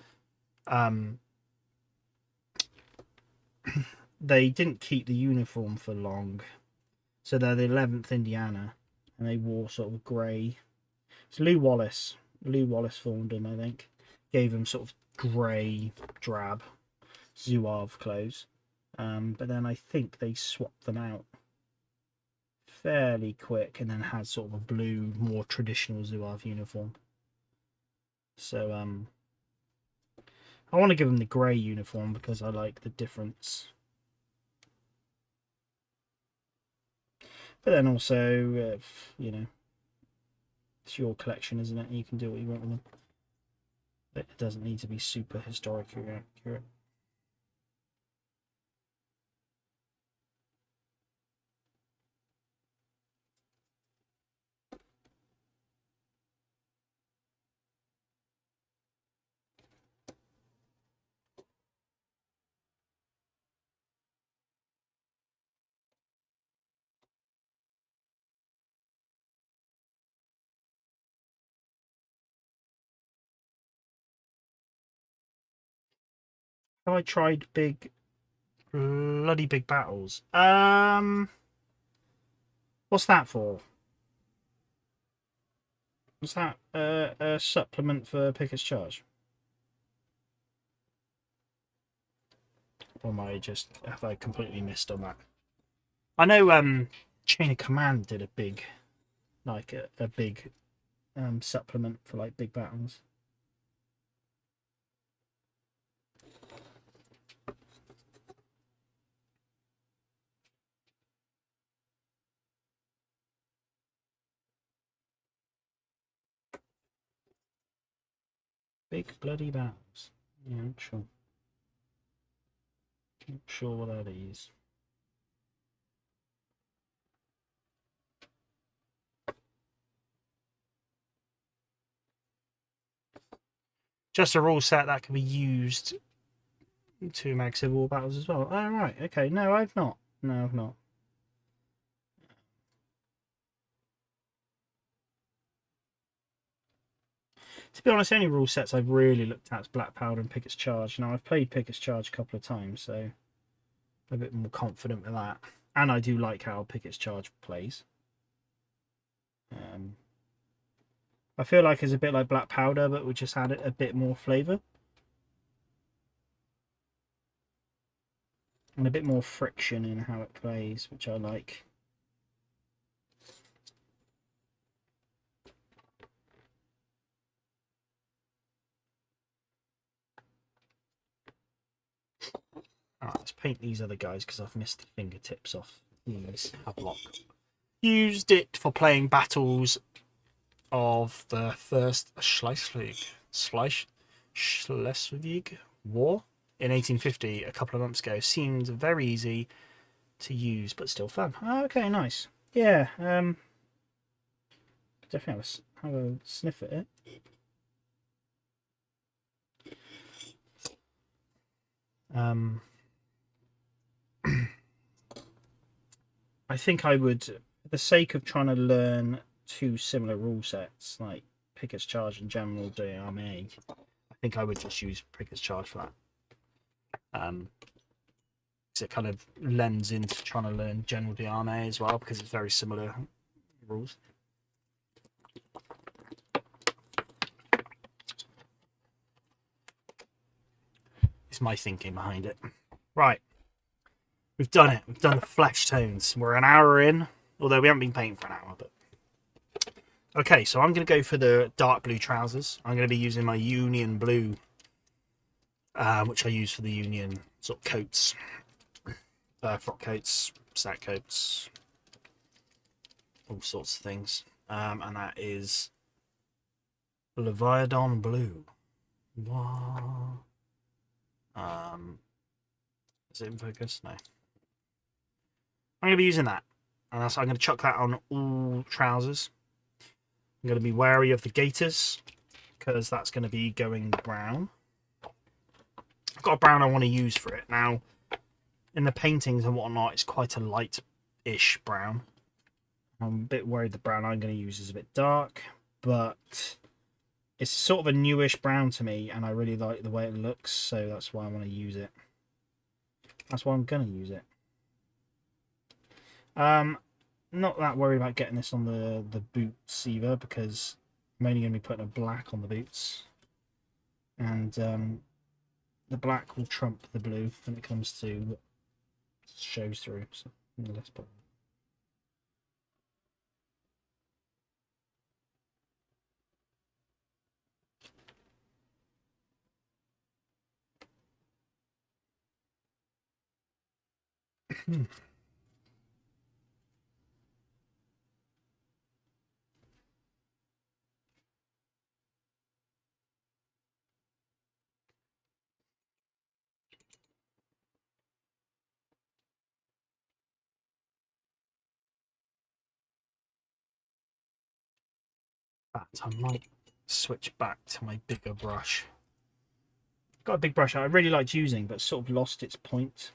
They didn't keep the uniform for long, so they're the 11th Indiana, and they wore sort of grey. It's Lew Wallace formed them, I think. Gave them sort of grey, drab Zouave clothes. But then I think they swapped them out fairly quick and then had sort of a blue, more traditional Zouave uniform. So I want to give them the grey uniform because I like the difference. But then also, you know, it's your collection, isn't it? You can do what you want with them. But it doesn't need to be super historically accurate. Have I tried bloody big battles? What's that for? Was that a supplement for Pickett's Charge? Or have I completely missed on that? I know Chain of Command did a big, like a big supplement for like big battles. Big bloody battles. Yeah, I'm sure. Not sure what that is. Just a rule set that can be used to make Civil War battles as well. Oh, right. Okay. No, I've not. No, I've not. To be honest, the only rule sets I've really looked at is Black Powder and Pickett's Charge. Now, I've played Pickett's Charge a couple of times, so I'm a bit more confident with that. And I do like how Pickett's Charge plays. I feel like it's a bit like Black Powder, but we just added a bit more flavour. And a bit more friction in how it plays, which I like. Alright, let's paint these other guys because I've missed the fingertips off these Havelock. Used it for playing battles of the first Schleswig War in 1850 a couple of months ago. Seemed very easy to use, but still fun. Oh, okay, nice. Yeah, definitely have a sniff at it. I think I would, for the sake of trying to learn 2 similar rule sets, like Pickett's Charge and General d'Armée, I think I would just use Pickett's Charge for that. Because it kind of lends into trying to learn General d'Armée as well, because it's very similar rules. It's my thinking behind it. Right. We've done it. We've done the flesh tones. We're an hour in, although we haven't been painting for an hour. But okay, so I'm going to go for the dark blue trousers. I'm going to be using my Union blue, which I use for the Union sort of coats, frock coats, sack coats, all sorts of things. And that is Leviathan blue. Is it in focus? No. I'm going to be using that. And I'm going to chuck that on all trousers. I'm going to be wary of the gaiters, because that's going to be going brown. I've got a brown I want to use for it. Now, in the paintings and whatnot, it's quite a light-ish brown. I'm a bit worried the brown I'm going to use is a bit dark, but it's sort of a newish brown to me, and I really like the way it looks, so that's why I want to use it. That's why I'm going to use it. Not that worried about getting this on the boots either, because I'm only going to be putting a black on the boots, and the black will trump the blue when it comes to what shows through. So let's put. I might switch back to my bigger brush. Got a big brush I really liked using, but sort of lost its point,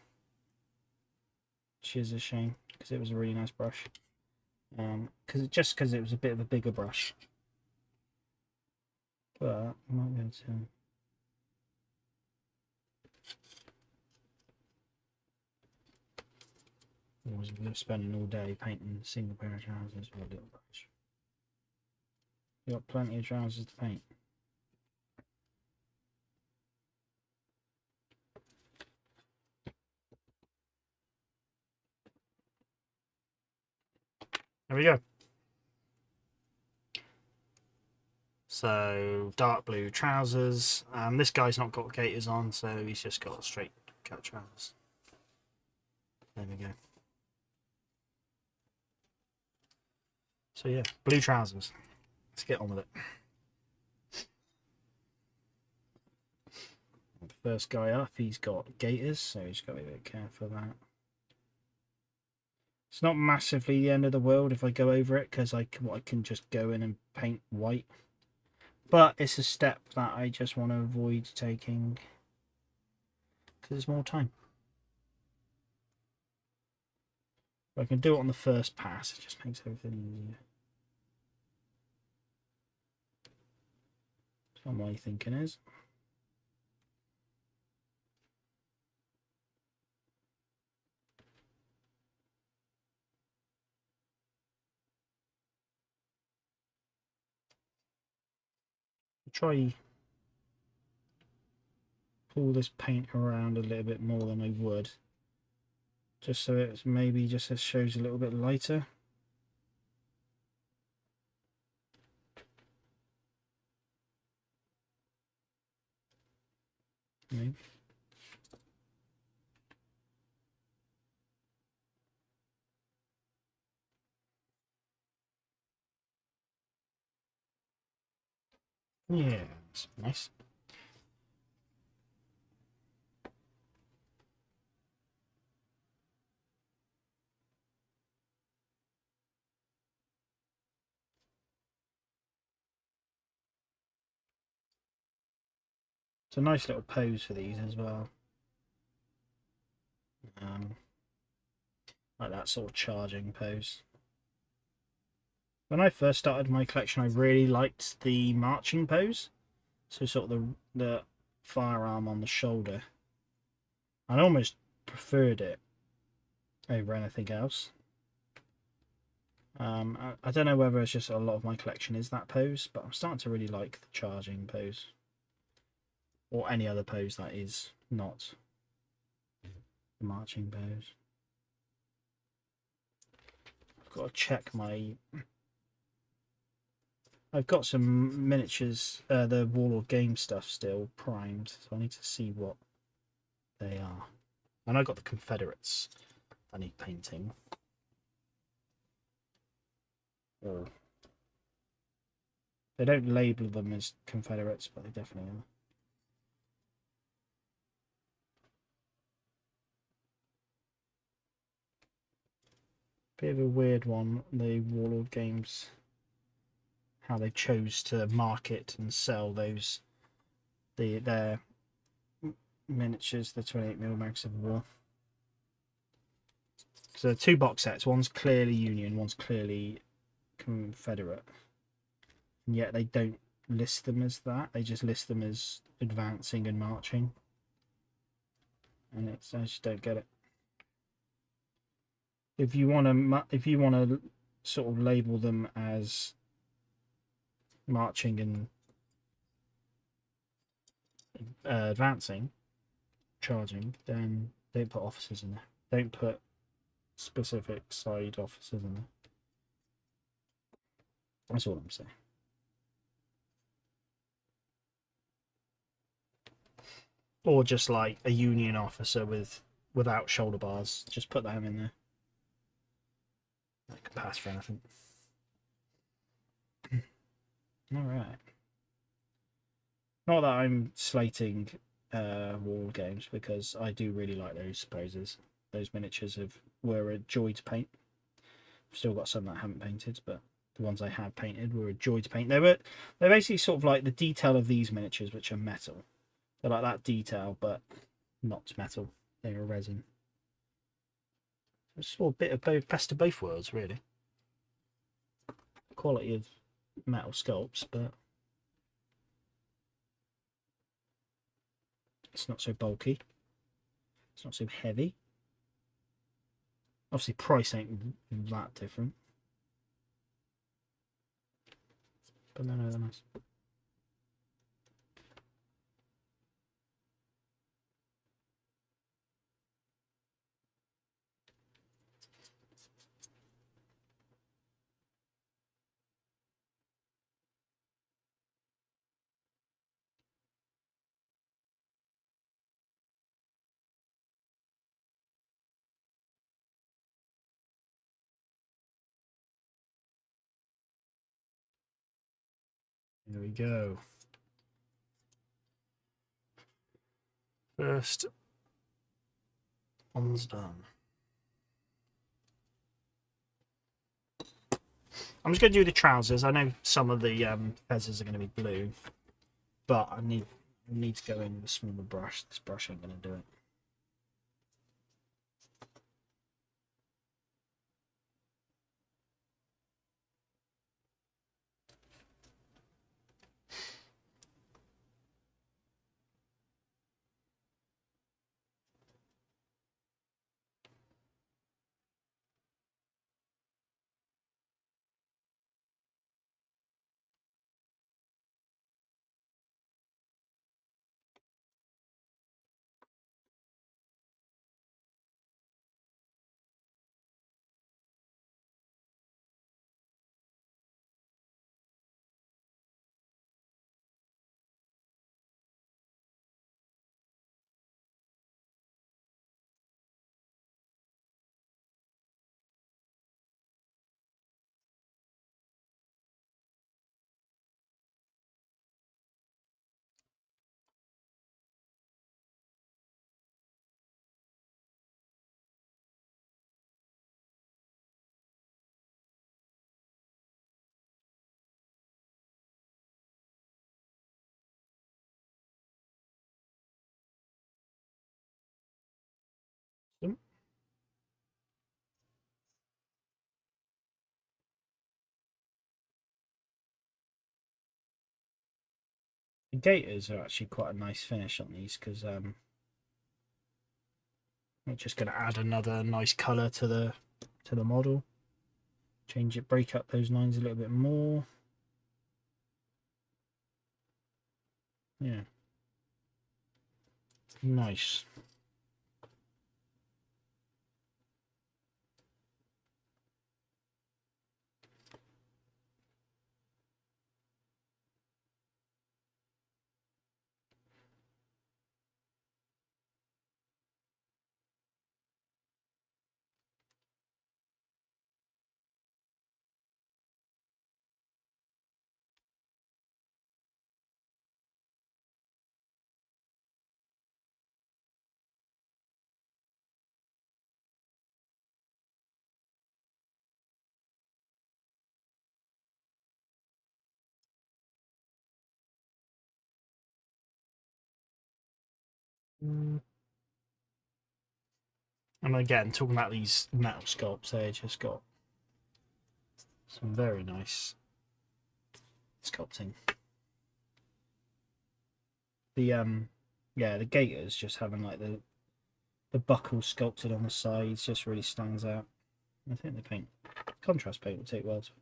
which is a shame because it was a really nice brush. Because it was a bit of a bigger brush, but I might be able to. I was spending all day painting a single pair of trousers with a little brush. You got plenty of trousers to paint. There we go. So dark blue trousers. This guy's not got gaiters on, so he's just got straight cut trousers. There we go. So yeah, blue trousers. Let's get on with it. The first guy up, he's got gaiters, so he's got to be a bit careful of that. It's not massively the end of the world if I go over it, because I can just go in and paint white. But it's a step that I just want to avoid taking, because it's more time. If I can do it on the first pass, it just makes everything easier. That's what my thinking is. Try pull this paint around a little bit more than I would, just so it's maybe just shows a little bit lighter. Maybe. Yeah, that's nice. It's a nice little pose for these as well. Like that sort of charging pose. When I first started my collection, I really liked the marching pose. So sort of the firearm on the shoulder. I almost preferred it over anything else. I don't know whether it's just a lot of my collection is that pose, but I'm starting to really like the charging pose. Or any other pose that is not the marching pose. I've got to check my... I've got some miniatures, the Warlord game stuff still primed, so I need to see what they are. And I got the Confederates I need painting. Or they don't label them as Confederates, but they definitely are. Bit of a weird one, the Warlord games, how they chose to market and sell those their miniatures, the 28mm Mags of War. So 2 box sets. One's clearly Union, one's clearly Confederate. And yet they don't list them as that. They just list them as advancing and marching. And I just don't get it. If you want to sort of label them as marching and advancing, charging, then don't put officers in there. Don't put specific side officers in there. That's all I'm saying. Or just like a Union officer without shoulder bars. Just put them in there. That can pass for anything. All right. Not that I'm slating wall games, because I do really like those poses. Those miniatures were a joy to paint. I've still got some that I haven't painted, but the ones I have painted were a joy to paint. They're basically sort of like the detail of these miniatures, which are metal. They're like that detail, but not metal. They are resin. It's a bit of best of both worlds, really. Quality of metal sculpts, but it's not so bulky. It's not so heavy. Obviously, price ain't that different. But no, they're nice. There we go. First one's done. I'm just going to do the trousers. I know some of the feathers are going to be blue, but I need to go in with a smaller brush. This brush ain't going to do it. The gaiters are actually quite a nice finish on these, because I'm just going to add another nice colour to the model. Change it, break up those lines a little bit more. Yeah, nice. And again, talking about these metal sculpts, they just got some very nice sculpting. The yeah, the gaiters just having like the buckle sculpted on the sides just really stands out. I think the paint, contrast paint will take well to it.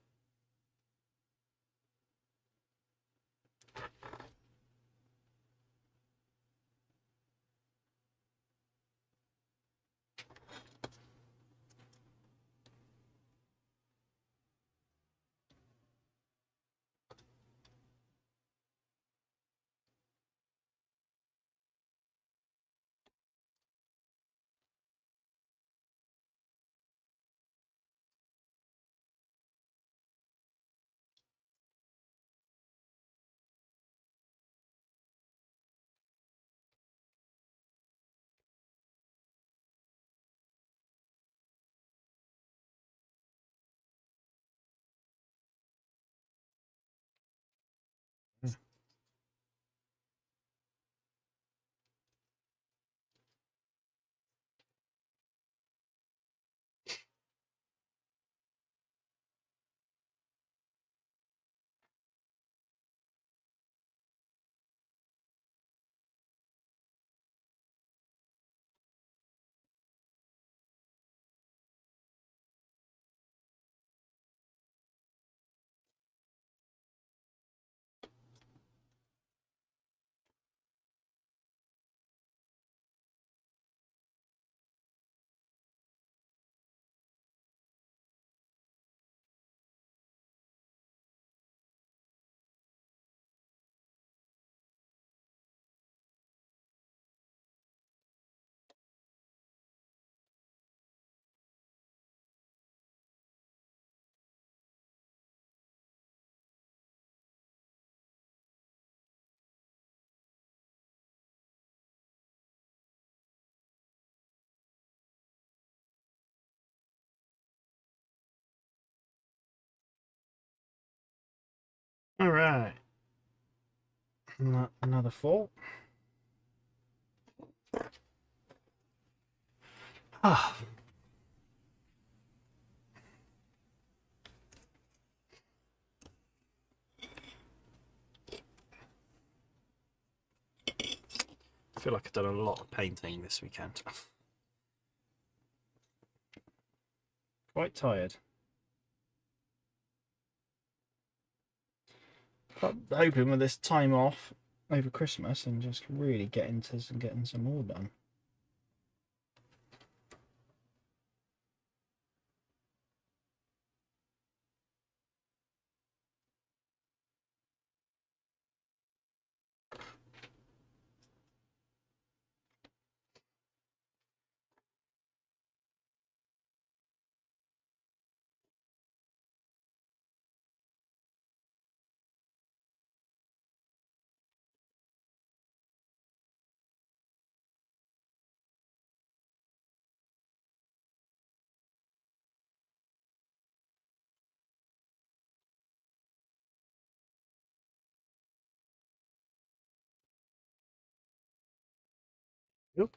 All right, another 4. Ah, I feel like I've done a lot of painting this weekend. Quite tired. But hoping with this time off over Christmas and just really getting some more done. Yep.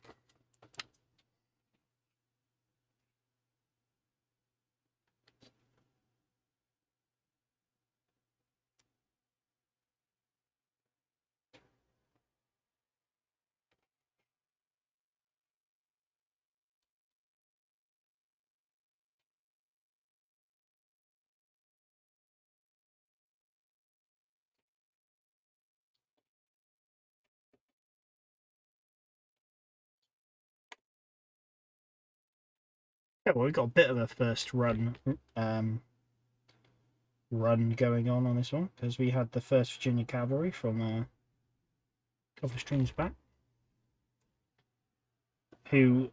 Yeah, well, we've got a bit of a first run going on this one because we had the 1st Virginia Cavalry from a couple of streams back, who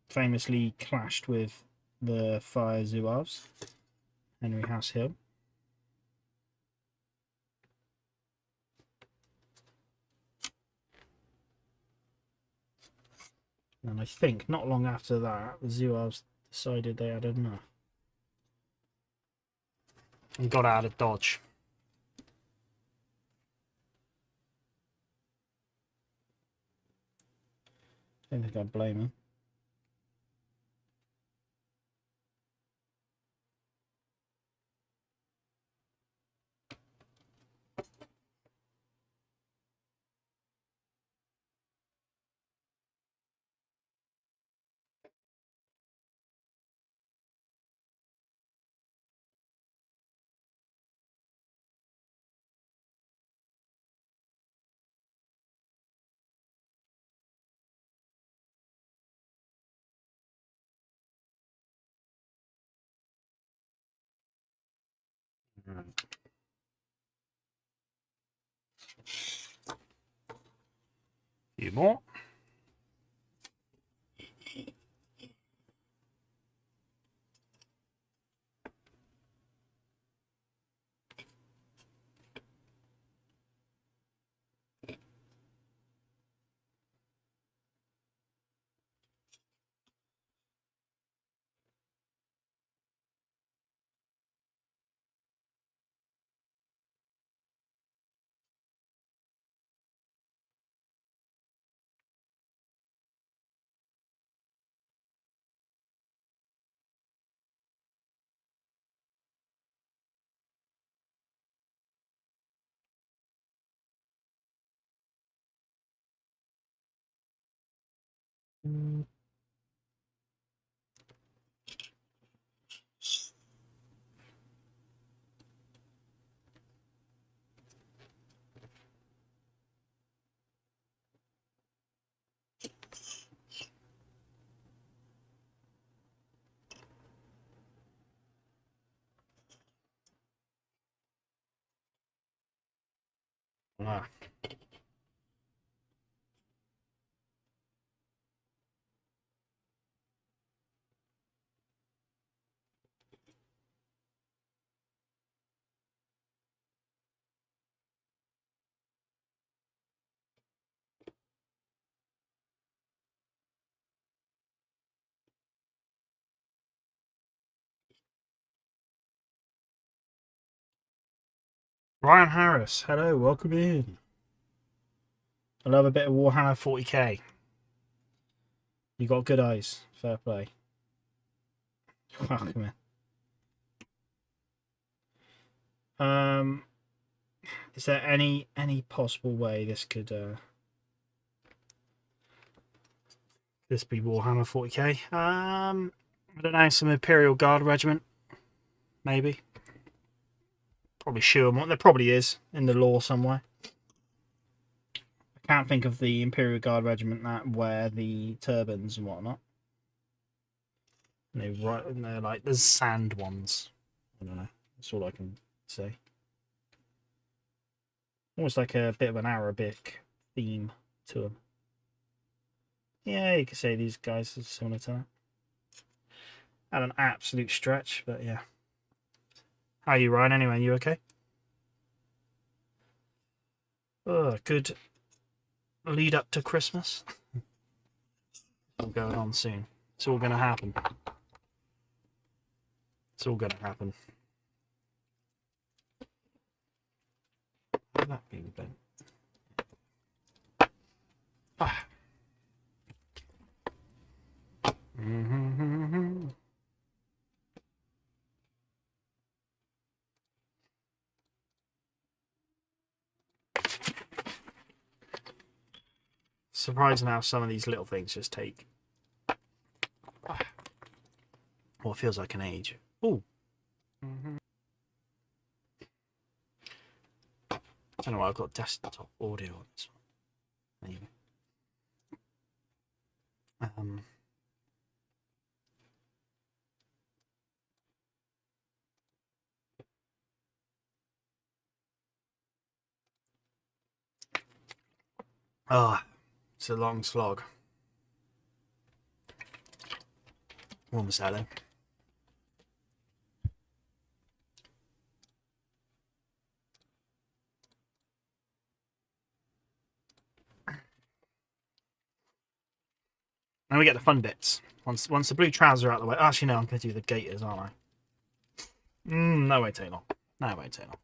famously clashed with the Fire Zouaves, Henry House Hill. And I think not long after that, the Zouaves decided they had enough and got out of Dodge. I don't think I blame them. few more. Ah. Ryan Harris, hello, welcome in. I love a bit of Warhammer 40k. You got good eyes, fair play. Welcome in. Is there any possible way this could this be Warhammer 40k? I don't know, some Imperial Guard regiment, maybe. Probably sure there probably is in the lore somewhere. I can't think of the Imperial Guard regiment that wear the turbans and whatnot. They're like there's sand ones. I don't know. That's all I can say. Almost like a bit of an Arabic theme to them. Yeah, you could say these guys are similar to that. At an absolute stretch, but yeah. How are you, Ryan? Anyway, you okay? Oh, good lead up to Christmas. All going on soon. It's all going to happen. It's all going to happen. How that being bent? Ah. Surprising how some of these little things just take what feels like an age. Ooh. I don't know why I've got desktop audio on this one. Anyway. It's a long slog. Almost at it. Now we get the fun bits. Once the blue trousers are out of the way. Actually, no, I'm going to do the gaiters, aren't I? No, won't take long. No, it won't take long.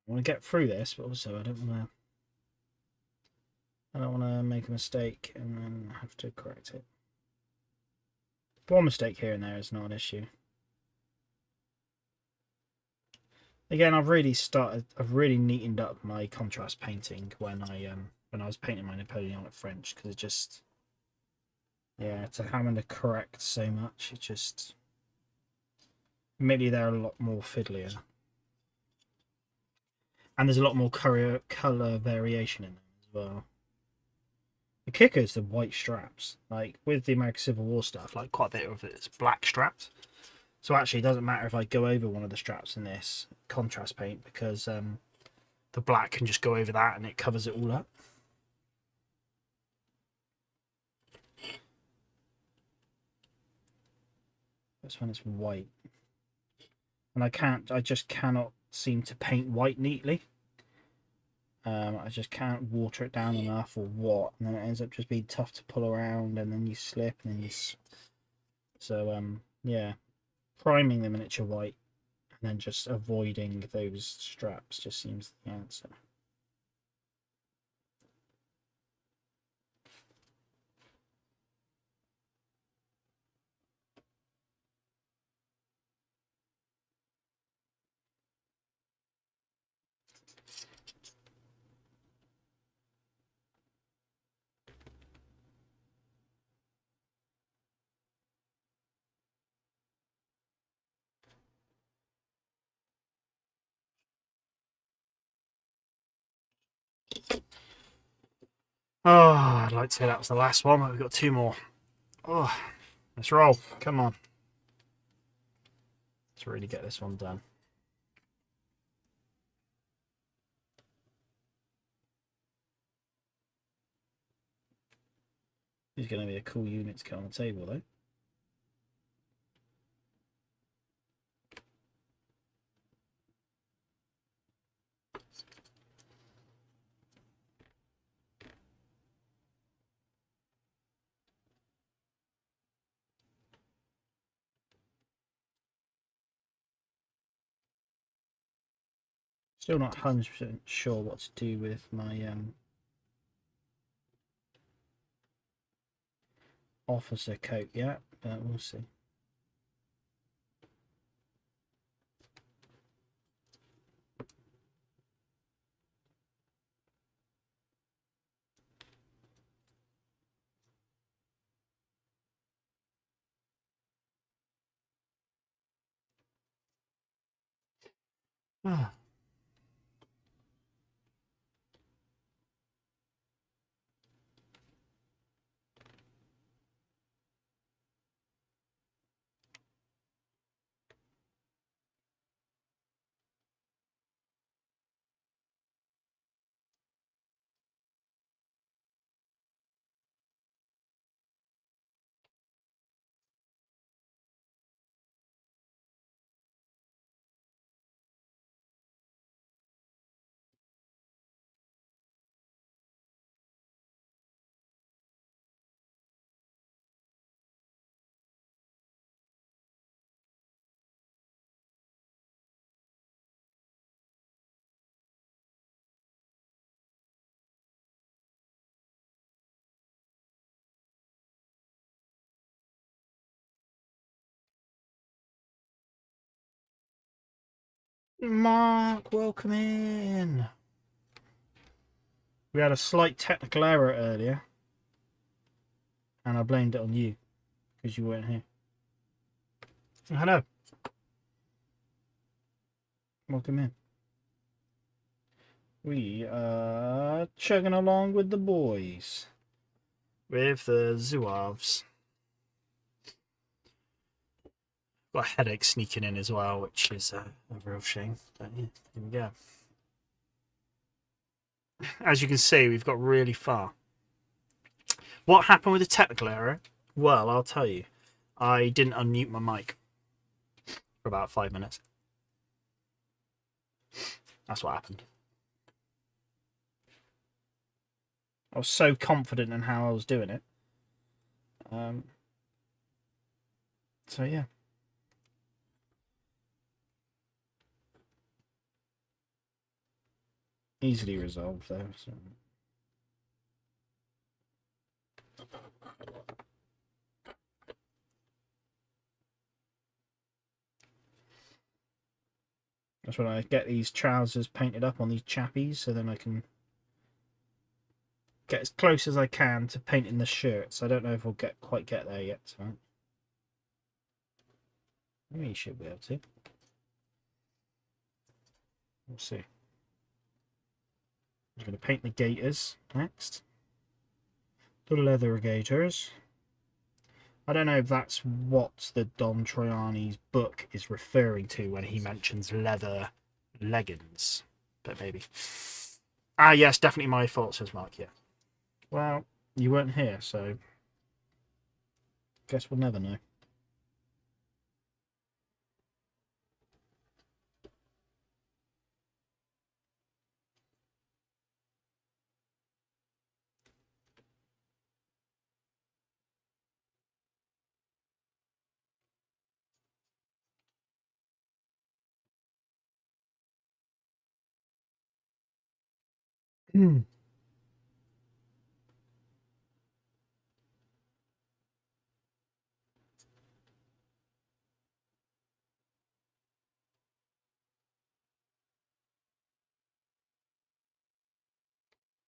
I want to get through this, but also I don't want to make a mistake and then have to correct it. One mistake here and there is not an issue. Again, I've really neatened up my contrast painting when I was painting my Napoleonic French, because it just, yeah, to having to correct so much, it just, maybe they're a lot more fiddlier, and there's a lot more color variation in them as well. The kicker is the white straps. Like with the American Civil War stuff, like quite a bit of it is black straps. So actually, it doesn't matter if I go over one of the straps in this contrast paint, because the black can just go over that and it covers it all up. That's when it's white, and I just cannot seem to paint white neatly. I just can't water it down enough, or what, and then it ends up just being tough to pull around, and then you slip, and then you. So yeah, priming the miniature white and then just avoiding those straps just seems the answer. Oh, I'd like to say that was the last one, but we've got 2 more. Oh, let's roll. Come on. Let's really get this one done. It's going to be a cool unit to get on the table, though. Still not 100% sure what to do with my officer coat yet, but we'll see. Ah. Mark, welcome in. We had a slight technical error earlier, and I blamed it on you because you weren't here. I know. Welcome in. We are chugging along with the boys. With the Zouaves. Got a headache sneaking in as well, which is a real shame. But yeah, here we go. As you can see, we've got really far. What happened with the technical error? Well, I'll tell you. I didn't unmute my mic for about 5 minutes. That's what happened. I was so confident in how I was doing it. So yeah. Easily resolved though. So. That's when I get these trousers painted up on these chappies, so then I can get as close as I can to painting the shirts. I don't know if we'll quite get there yet tonight. Maybe you should be able to. We'll see. I'm going to paint the gaiters next. The leather gaiters. I don't know if that's what the Don Troiani's book is referring to when he mentions leather leggings. But maybe. Ah, yes, definitely my fault, says Mark, yeah. Well, you weren't here, so guess we'll never know. Hmm.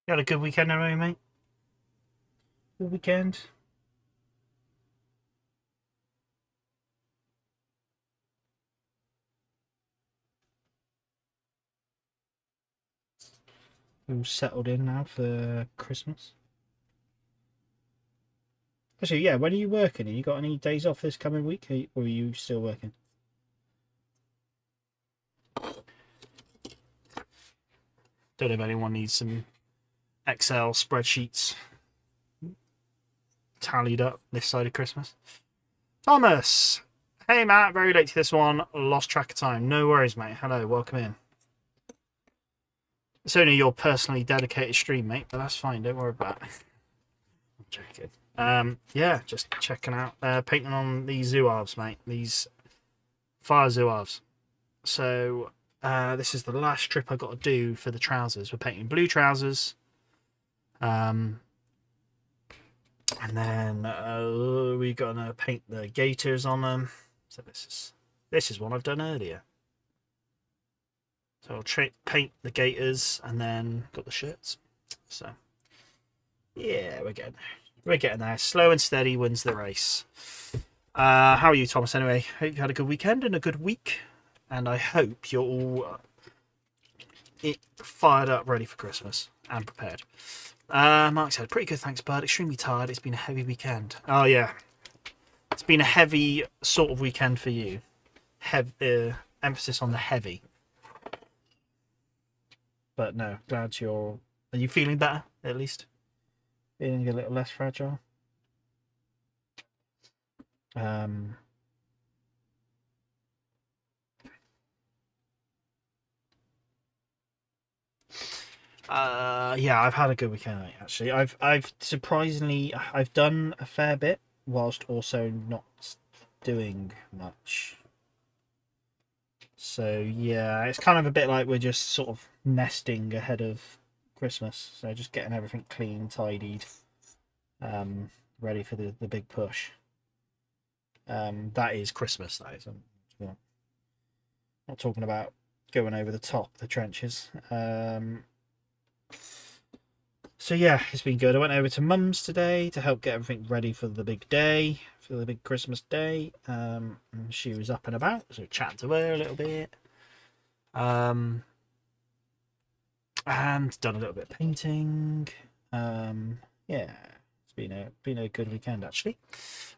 You had a good weekend anyway, mate? Good weekend? All settled in now for Christmas? Actually, yeah, when are you working? Have you got any days off this coming week, or are you still working? Don't know if anyone needs some Excel spreadsheets tallied up this side of Christmas. Thomas! Hey, Matt, very late to this one. Lost track of time. No worries, mate. Hello, welcome in. It's only your personally dedicated stream, mate, but that's fine. Don't worry about it. I'm joking. Yeah, just checking out, painting on these Zouaves, mate. These fire Zouaves. So, this is the last strip I got to do for the trousers. We're painting blue trousers. And then we're gonna paint the gaiters on them. So this is one I've done earlier. So I'll paint the gaiters and then got the shirts. So yeah, we're getting there. Slow and steady wins the race. How are you, Thomas? Anyway, hope you had a good weekend and a good week, and I hope you're all fired up, ready for Christmas and prepared. Mark said, pretty good, thanks, bud. Extremely tired. It's been a heavy weekend. Oh, yeah. It's been a heavy sort of weekend for you. Emphasis on the heavy. But no, glad you're... Are you feeling better, at least? Feeling a little less fragile? Yeah, I've had a good weekend, actually. I've surprisingly, I've done a fair bit whilst also not doing much. So yeah, it's kind of a bit like we're just sort of nesting ahead of Christmas. So just getting everything clean, tidied, ready for the big push. That is Christmas, that is. I'm not talking about going over the top, the trenches. So yeah, it's been good. I went over to Mum's today to help get everything ready for the big day, for the big Christmas day. And she was up and about, so chatting to her a little bit. And done a little bit of painting. Yeah, it's been a good weekend actually.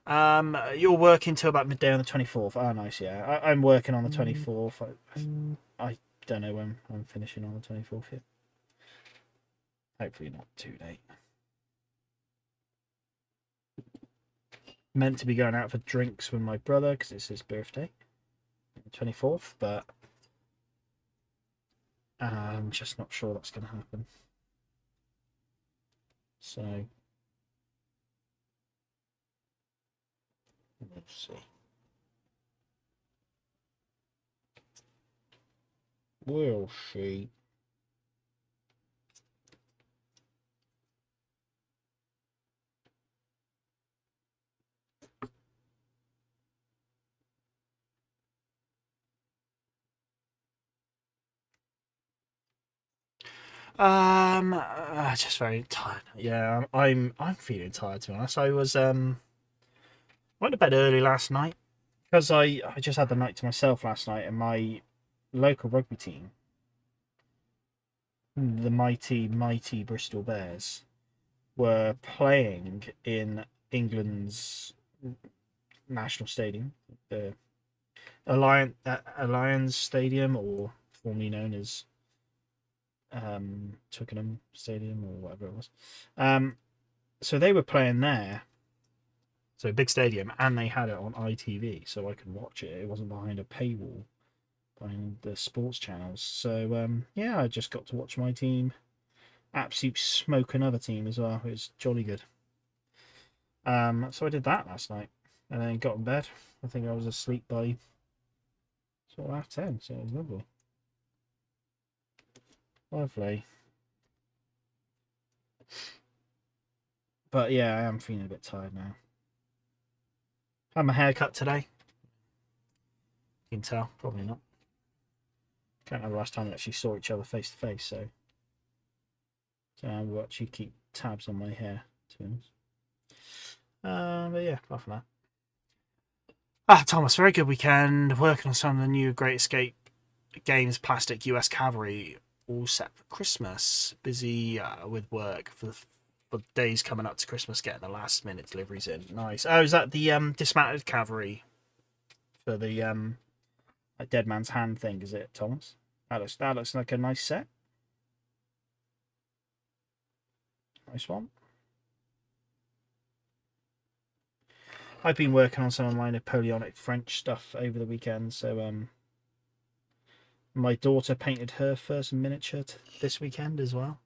You're working till about midday on the 24th. Oh, nice. Yeah, I'm working on the 24th. I don't know when I'm finishing on the 24th yet. Hopefully not too late. Meant to be going out for drinks with my brother because it's his birthday, the 24th, but I'm just not sure that's going to happen. So we'll see. Will she? Just very tired. Yeah, I'm feeling tired to be honest. I was went to bed early last night because I just had the night to myself last night, and my local rugby team, the mighty Bristol Bears, were playing in England's national stadium, the Alliance Stadium, or formerly known as Twickenham Stadium, or whatever it was. So they were playing there. So big stadium, and they had it on ITV, so I could watch it. It wasn't behind a paywall, behind the sports channels. So yeah, I just got to watch my team absolute smoke another team as well. It was jolly good. So I did that last night, and then got in bed. I think I was asleep by sort of 10, so it was lovely. Lovely. But yeah, I am feeling a bit tired now. Had my hair cut today. You can tell, probably not. Can't remember the last time we actually saw each other face to face, so I will actually keep tabs on my hair, to be honest. But yeah, apart from that. Thomas, very good weekend. Working on some of the new Great Escape games, Plastic US Cavalry, all set for Christmas. Busy with work for the days coming up to Christmas, getting the last minute deliveries in. Nice. Oh, is that the dismounted cavalry for the like Dead Man's Hand thing? Is it, Thomas? That looks like a nice set. Nice one. I've been working on some of my Napoleonic French stuff over the weekend, so my daughter painted her first miniature this weekend as well.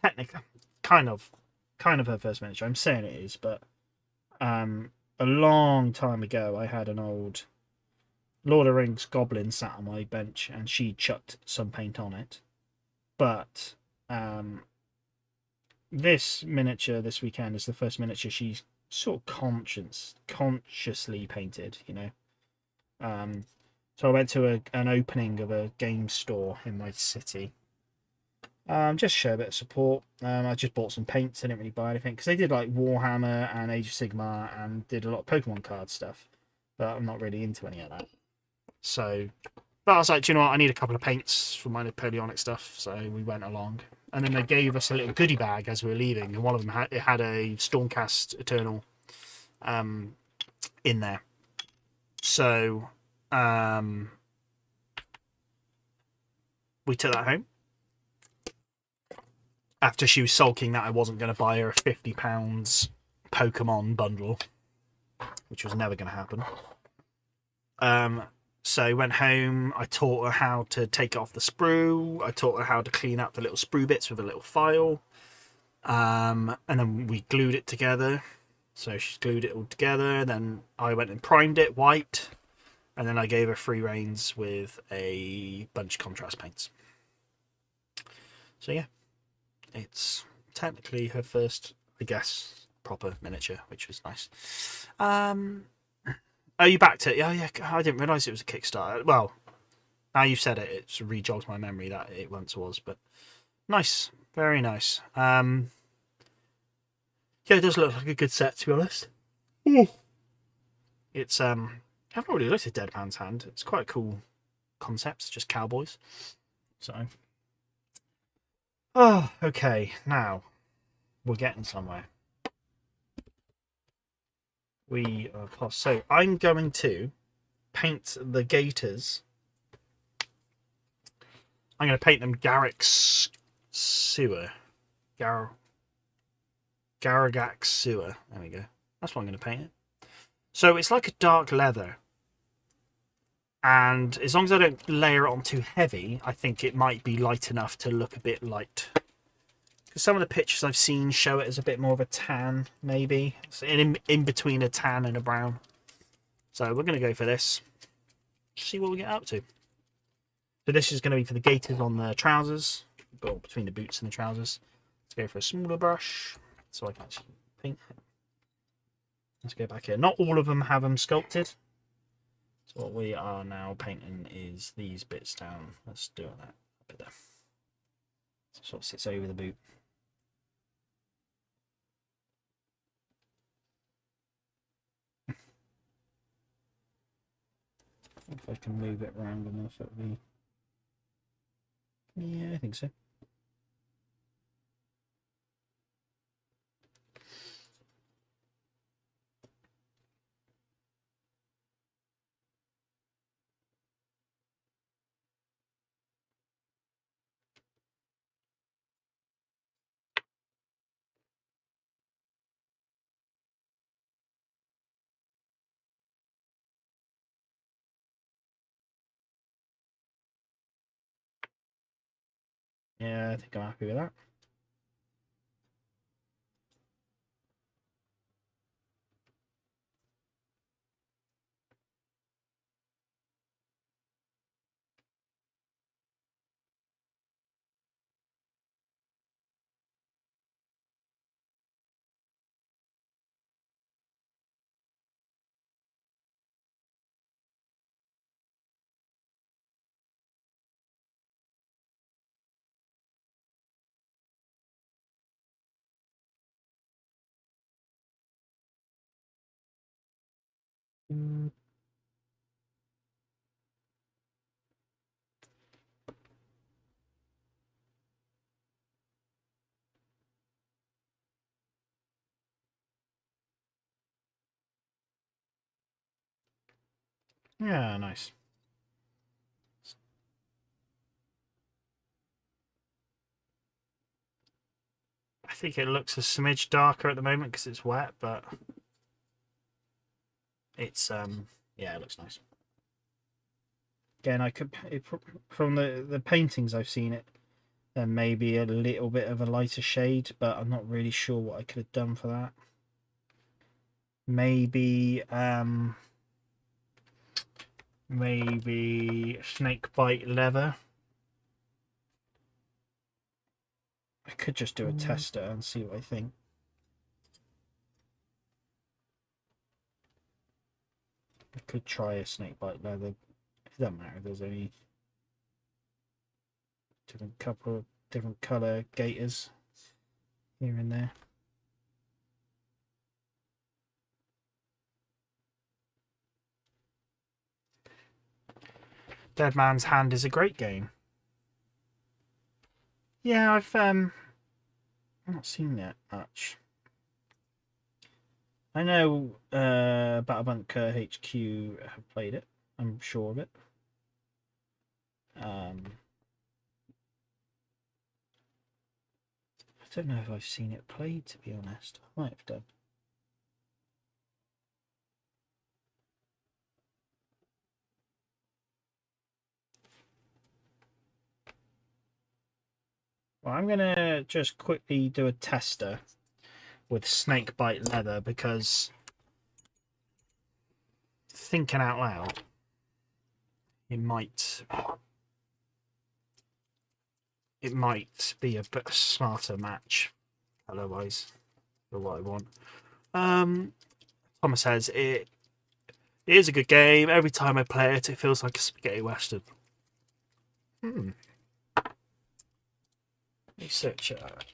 Technically, kind of her first miniature. I'm saying it is, but a long time ago, I had an old Lord of the Rings goblin sat on my bench, and she chucked some paint on it. But this miniature this weekend is the first miniature she's sort of consciously painted, you know. So I went to an opening of a game store in my city. Just show a bit of support. I just bought some paints. I didn't really buy anything because they did like Warhammer and Age of Sigmar and did a lot of Pokemon card stuff, but I'm not really into any of that. So, but I was like, do you know what? I need a couple of paints for my Napoleonic stuff. So we went along, and then they gave us a little goodie bag as we were leaving, and one of them had a Stormcast Eternal in there. So we took that home. After she was sulking that I wasn't going to buy her a £50 Pokemon bundle, which was never going to happen. So I went home, I taught her how to take off the sprue, I taught her how to clean up the little sprue bits with a little file, and then we glued it together. So she's glued it all together, then I went and primed it white, and then I gave her free reins with a bunch of contrast paints. So yeah, it's technically her first, I guess, proper miniature, which was nice. Oh, you backed it? Oh, yeah. I didn't realise it was a Kickstarter. Well, now you've said it, it's re-jogged my memory that it once was. But nice, very nice. Yeah, it does look like a good set, to be honest. It's I haven't really looked at Dead Man's Hand. It's quite a cool concept. It's just cowboys. So, oh, okay. Now we're getting somewhere. We are past. So I'm going to paint the gators. I'm going to paint them Garrick's Sewer. Garragax Sewer. There we go. That's what I'm going to paint it. So it's like a dark leather. And as long as I don't layer it on too heavy, I think it might be light enough to look a bit light. Because some of the pictures I've seen show it as a bit more of a tan, maybe. It's in between a tan and a brown. So we're going to go for this. See what we get up to. So this is going to be for the gaiters on the trousers. Well, between the boots and the trousers. Let's go for a smaller brush. So I can actually paint it. Let's go back here. Not all of them have them sculpted. So what we are now painting is these bits down. Let's do that a bit there. So it sort of sits over the boot. If I can move it around enough, it'll be... Yeah, I think so. Yeah, I think I'm happy with that. Yeah, nice. I think it looks a smidge darker at the moment because it's wet, but it's yeah, it looks nice. Again, I could from the paintings I've seen it, there may be a little bit of a lighter shade, but I'm not really sure what I could have done for that. Maybe maybe snake bite leather. I could just do a tester and see what I think. I could try a snake bite leather. It doesn't matter. There's only different color gaiters here and there. Dead Man's Hand is a great game. Yeah, I've not seen that much. I know Battle Bunker HQ have played it. I'm sure of it. I don't know if I've seen it played, to be honest. I might have done. Well, I'm going to just quickly do a tester with snakebite leather because, thinking out loud, it might be a bit smarter match color-wise for what I want. Thomas says it is a good game. Every time I play it, it feels like a spaghetti western. Let me search it out.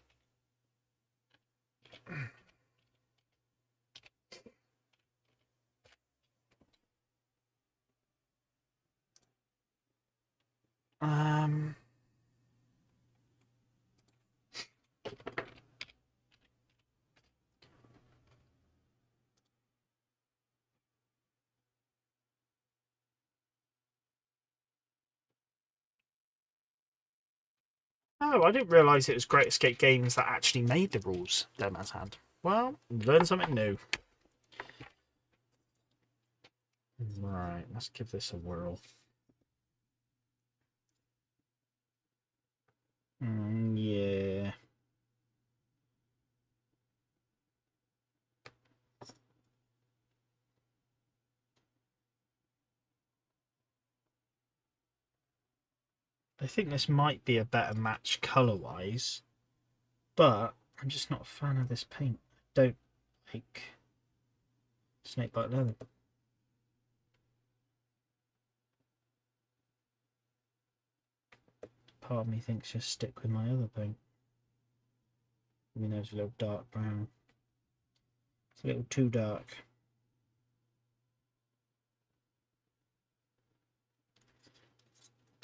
Oh, I didn't realise it was Great Escape Games that actually made the rules. Dead Man's Hand. Well, learn something new. Right, let's give this a whirl. Yeah. I think this might be a better match colour-wise, but I'm just not a fan of this paint. I don't like snakebite leather. part of me thinks just stick with my other thing. You know, it's a little dark brown. It's a little too dark.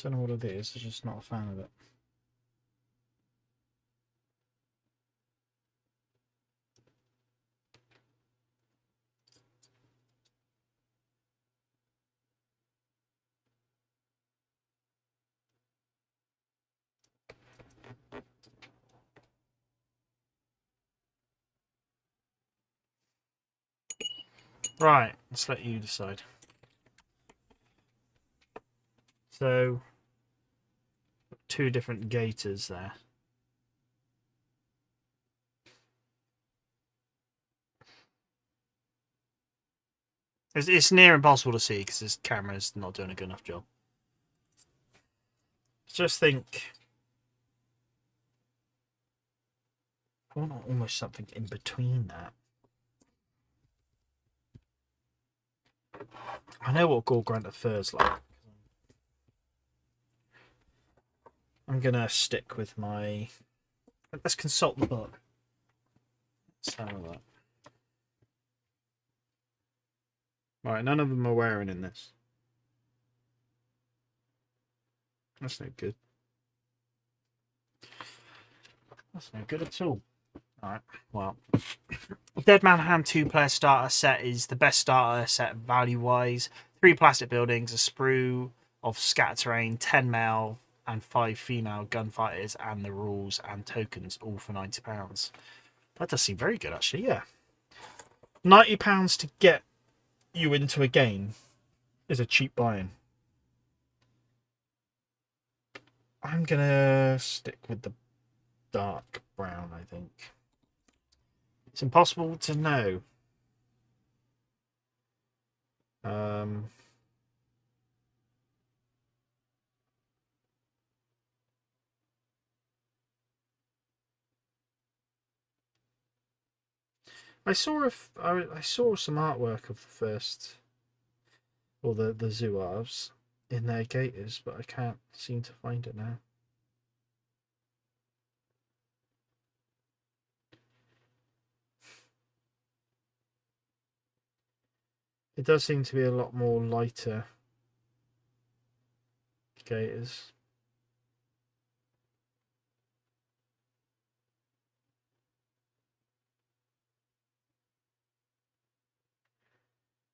Don't know what it is, I'm just not a fan of it. Right, let's let you decide. So, two different gaiters there. It's near impossible to see because this camera's not doing a good enough job. Just think, I want almost something in between that. I know what Gore Grunter fur's like. I'm gonna stick with my. Let's consult the book. Let's have a look. Right, none of them are wearing in this. That's no good. That's no good at all. Alright, well. Dead Man Hand 2-player starter set is the best starter set value-wise. 3 plastic buildings, a sprue of scatter terrain, 10 male and 5 female gunfighters, and the rules and tokens, all for £90. That does seem very good, actually, yeah. £90 to get you into a game is a cheap buy-in. I'm gonna stick with the dark brown, I think. It's impossible to know. I saw I saw some artwork of the first, or the Zouaves in their gaiters, but I can't seem to find it now. It does seem to be a lot more lighter gaiters.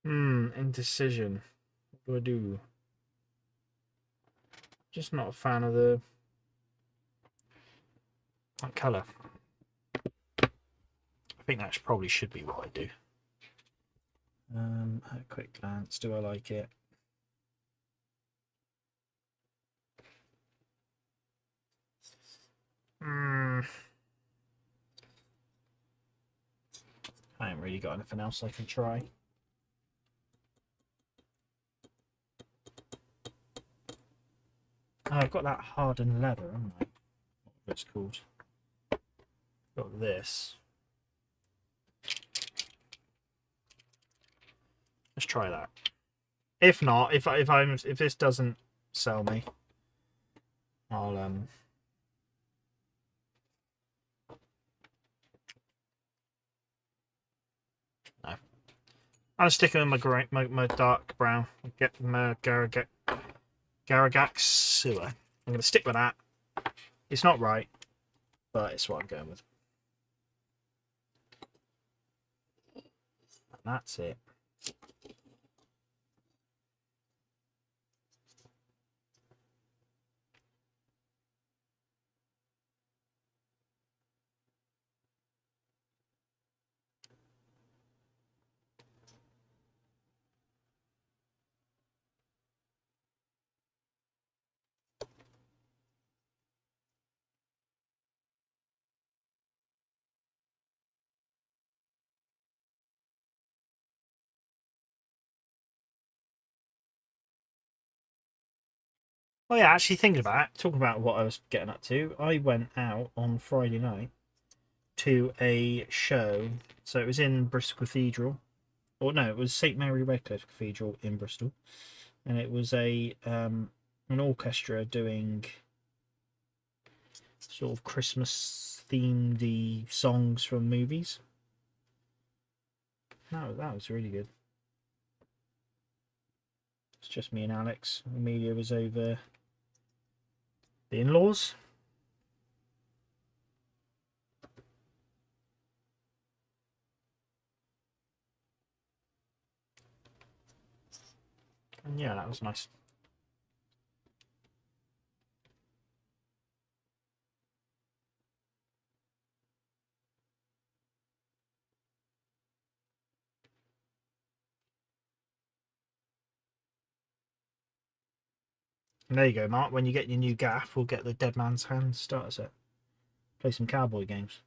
Indecision. What do I do? Just not a fan of that colour. I think that probably should be what I do. At a quick glance, do I like it? I haven't really got anything else I can try. Oh, I've got that hardened leather, haven't I? What it's called. Got this. Let's try that. If not, if this doesn't sell me, I'll no. I'm sticking with my dark brown. Get my Garagax sewer. I'm going to stick with that. It's not right, but it's what I'm going with. And that's it. Oh yeah, actually thinking about it, talking about what I was getting up to, I went out on Friday night to a show. So it was in Bristol Cathedral. Or no, it was St Mary Redcliffe Cathedral in Bristol. And it was an orchestra doing sort of Christmas themed songs from movies. No, that was really good. It's just me and Alex. Amelia was over the in-laws. And yeah, that was nice. And there you go, Mark. When you get your new gaff, we'll get the Dead Man's Hand starter set. Play some cowboy games.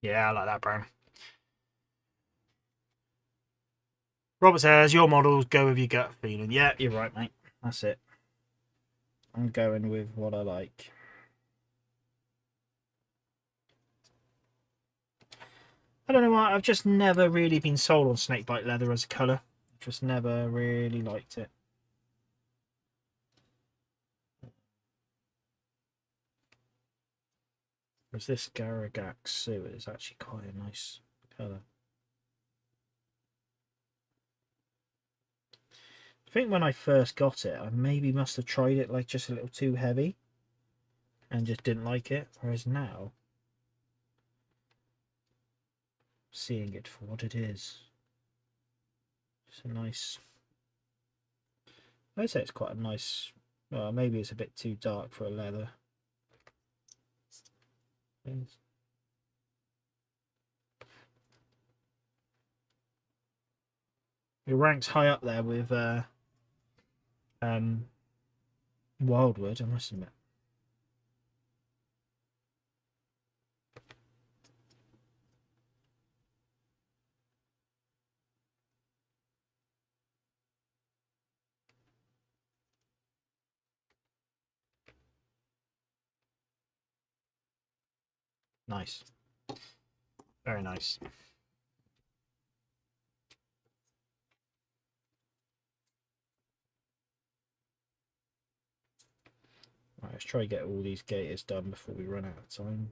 Yeah, I like that, Brown. Robert says, your models go with your gut feeling. Yeah, you're right, mate. That's it. I'm going with what I like. I don't know why, I've just never really been sold on snakebite leather as a colour. Just never really liked it. Whereas this Garagax suit is actually quite a nice colour. I think when I first got it, I maybe must have tried it like just a little too heavy and just didn't like it. Whereas now, seeing it for what it is, it's a nice, I'd say it's quite a nice, well, maybe it's a bit too dark for a leather. It ranks high up there with Wildwood, I must admit. Nice. Very nice. Right, let's try to get all these gators done before we run out of time.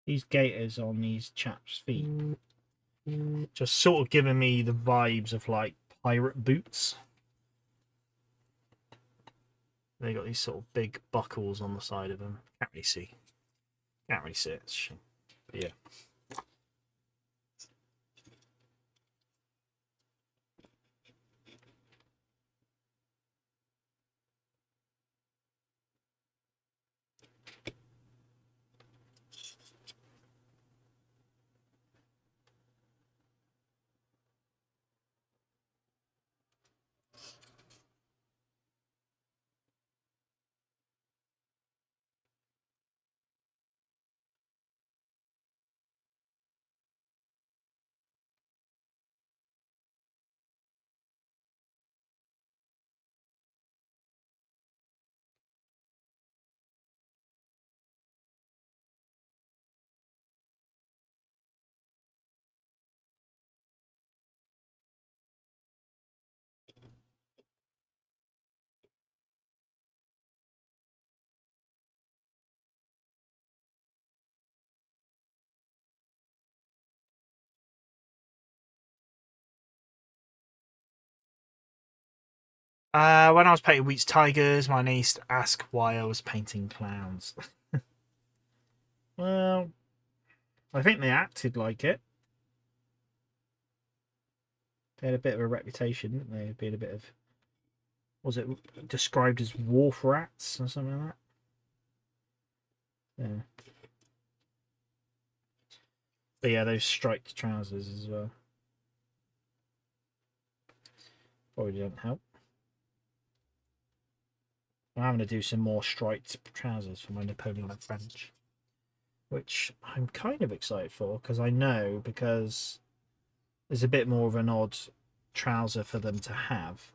These gators on these chaps' feet just sort of giving me the vibes of like pirate boots. They got these sort of big buckles on the side of them. Can't really see. Can't really see it. But yeah. When I was painting Wheat's Tigers, my niece used to ask why I was painting clowns. Well, I think they acted like it. They had a bit of a reputation, didn't they? Being a bit of, was it described as wharf rats or something like that? Yeah. But yeah, those striped trousers as well. Probably don't help. I'm having to do some more striped trousers for my Napoleonic French, which I'm kind of excited for because I know because there's a bit more of an odd trouser for them to have.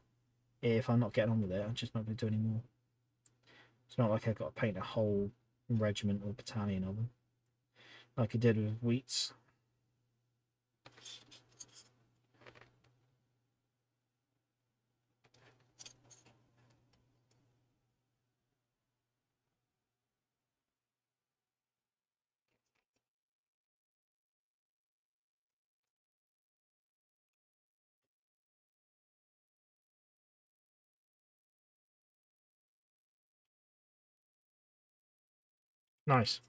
If I'm not getting on with it, I'm just not going to do any more. It's not like I've got to paint a whole regiment or battalion of them, like I did with Wheats. Nice.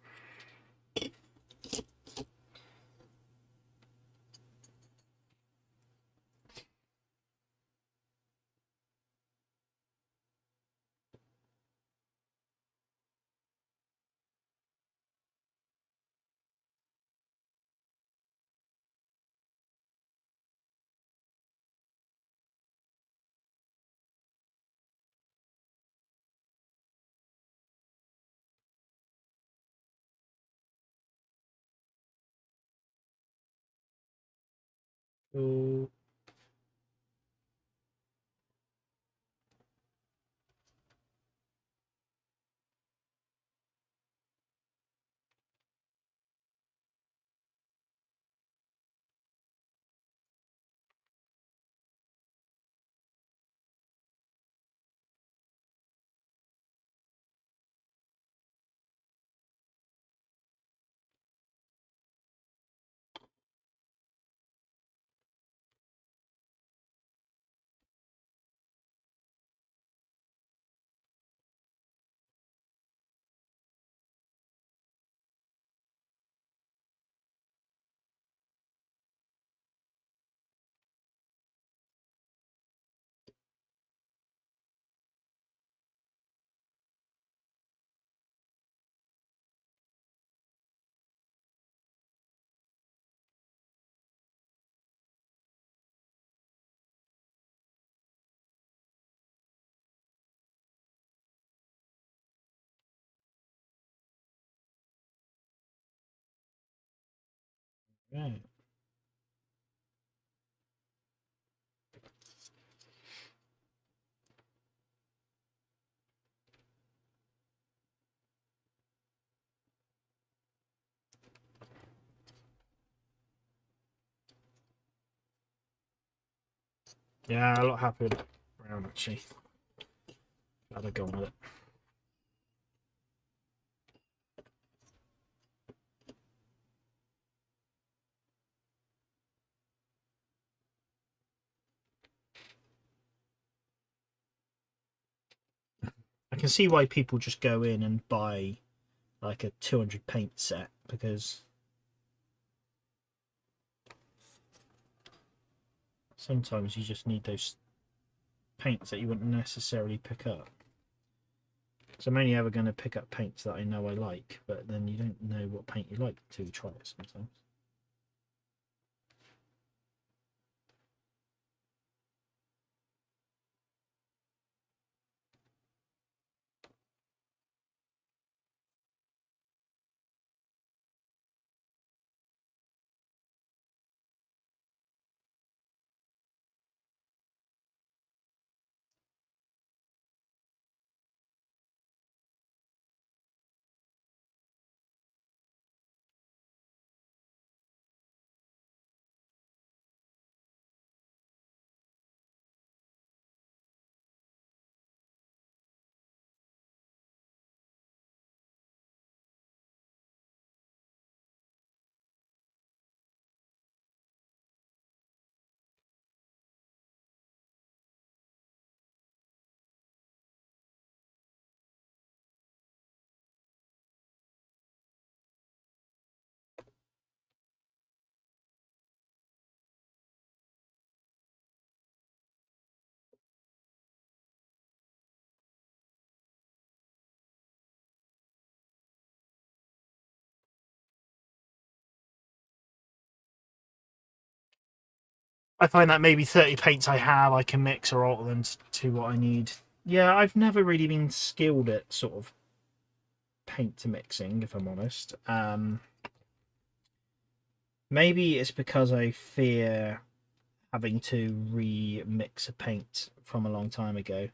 Ooh. Right. Yeah, a lot happier with brown actually. Glad I go on with it. I can see why people just go in and buy like a 200 paint set because sometimes you just need those paints that you wouldn't necessarily pick up. So I'm only ever going to pick up paints that I know I like, but then you don't know what paint you like till you try it sometimes. I find that maybe 30 paints I have, I can mix or alter them to what I need. Yeah, I've never really been skilled at sort of paint to mixing, if I'm honest. Maybe it's because I fear having to remix a paint from a long time ago.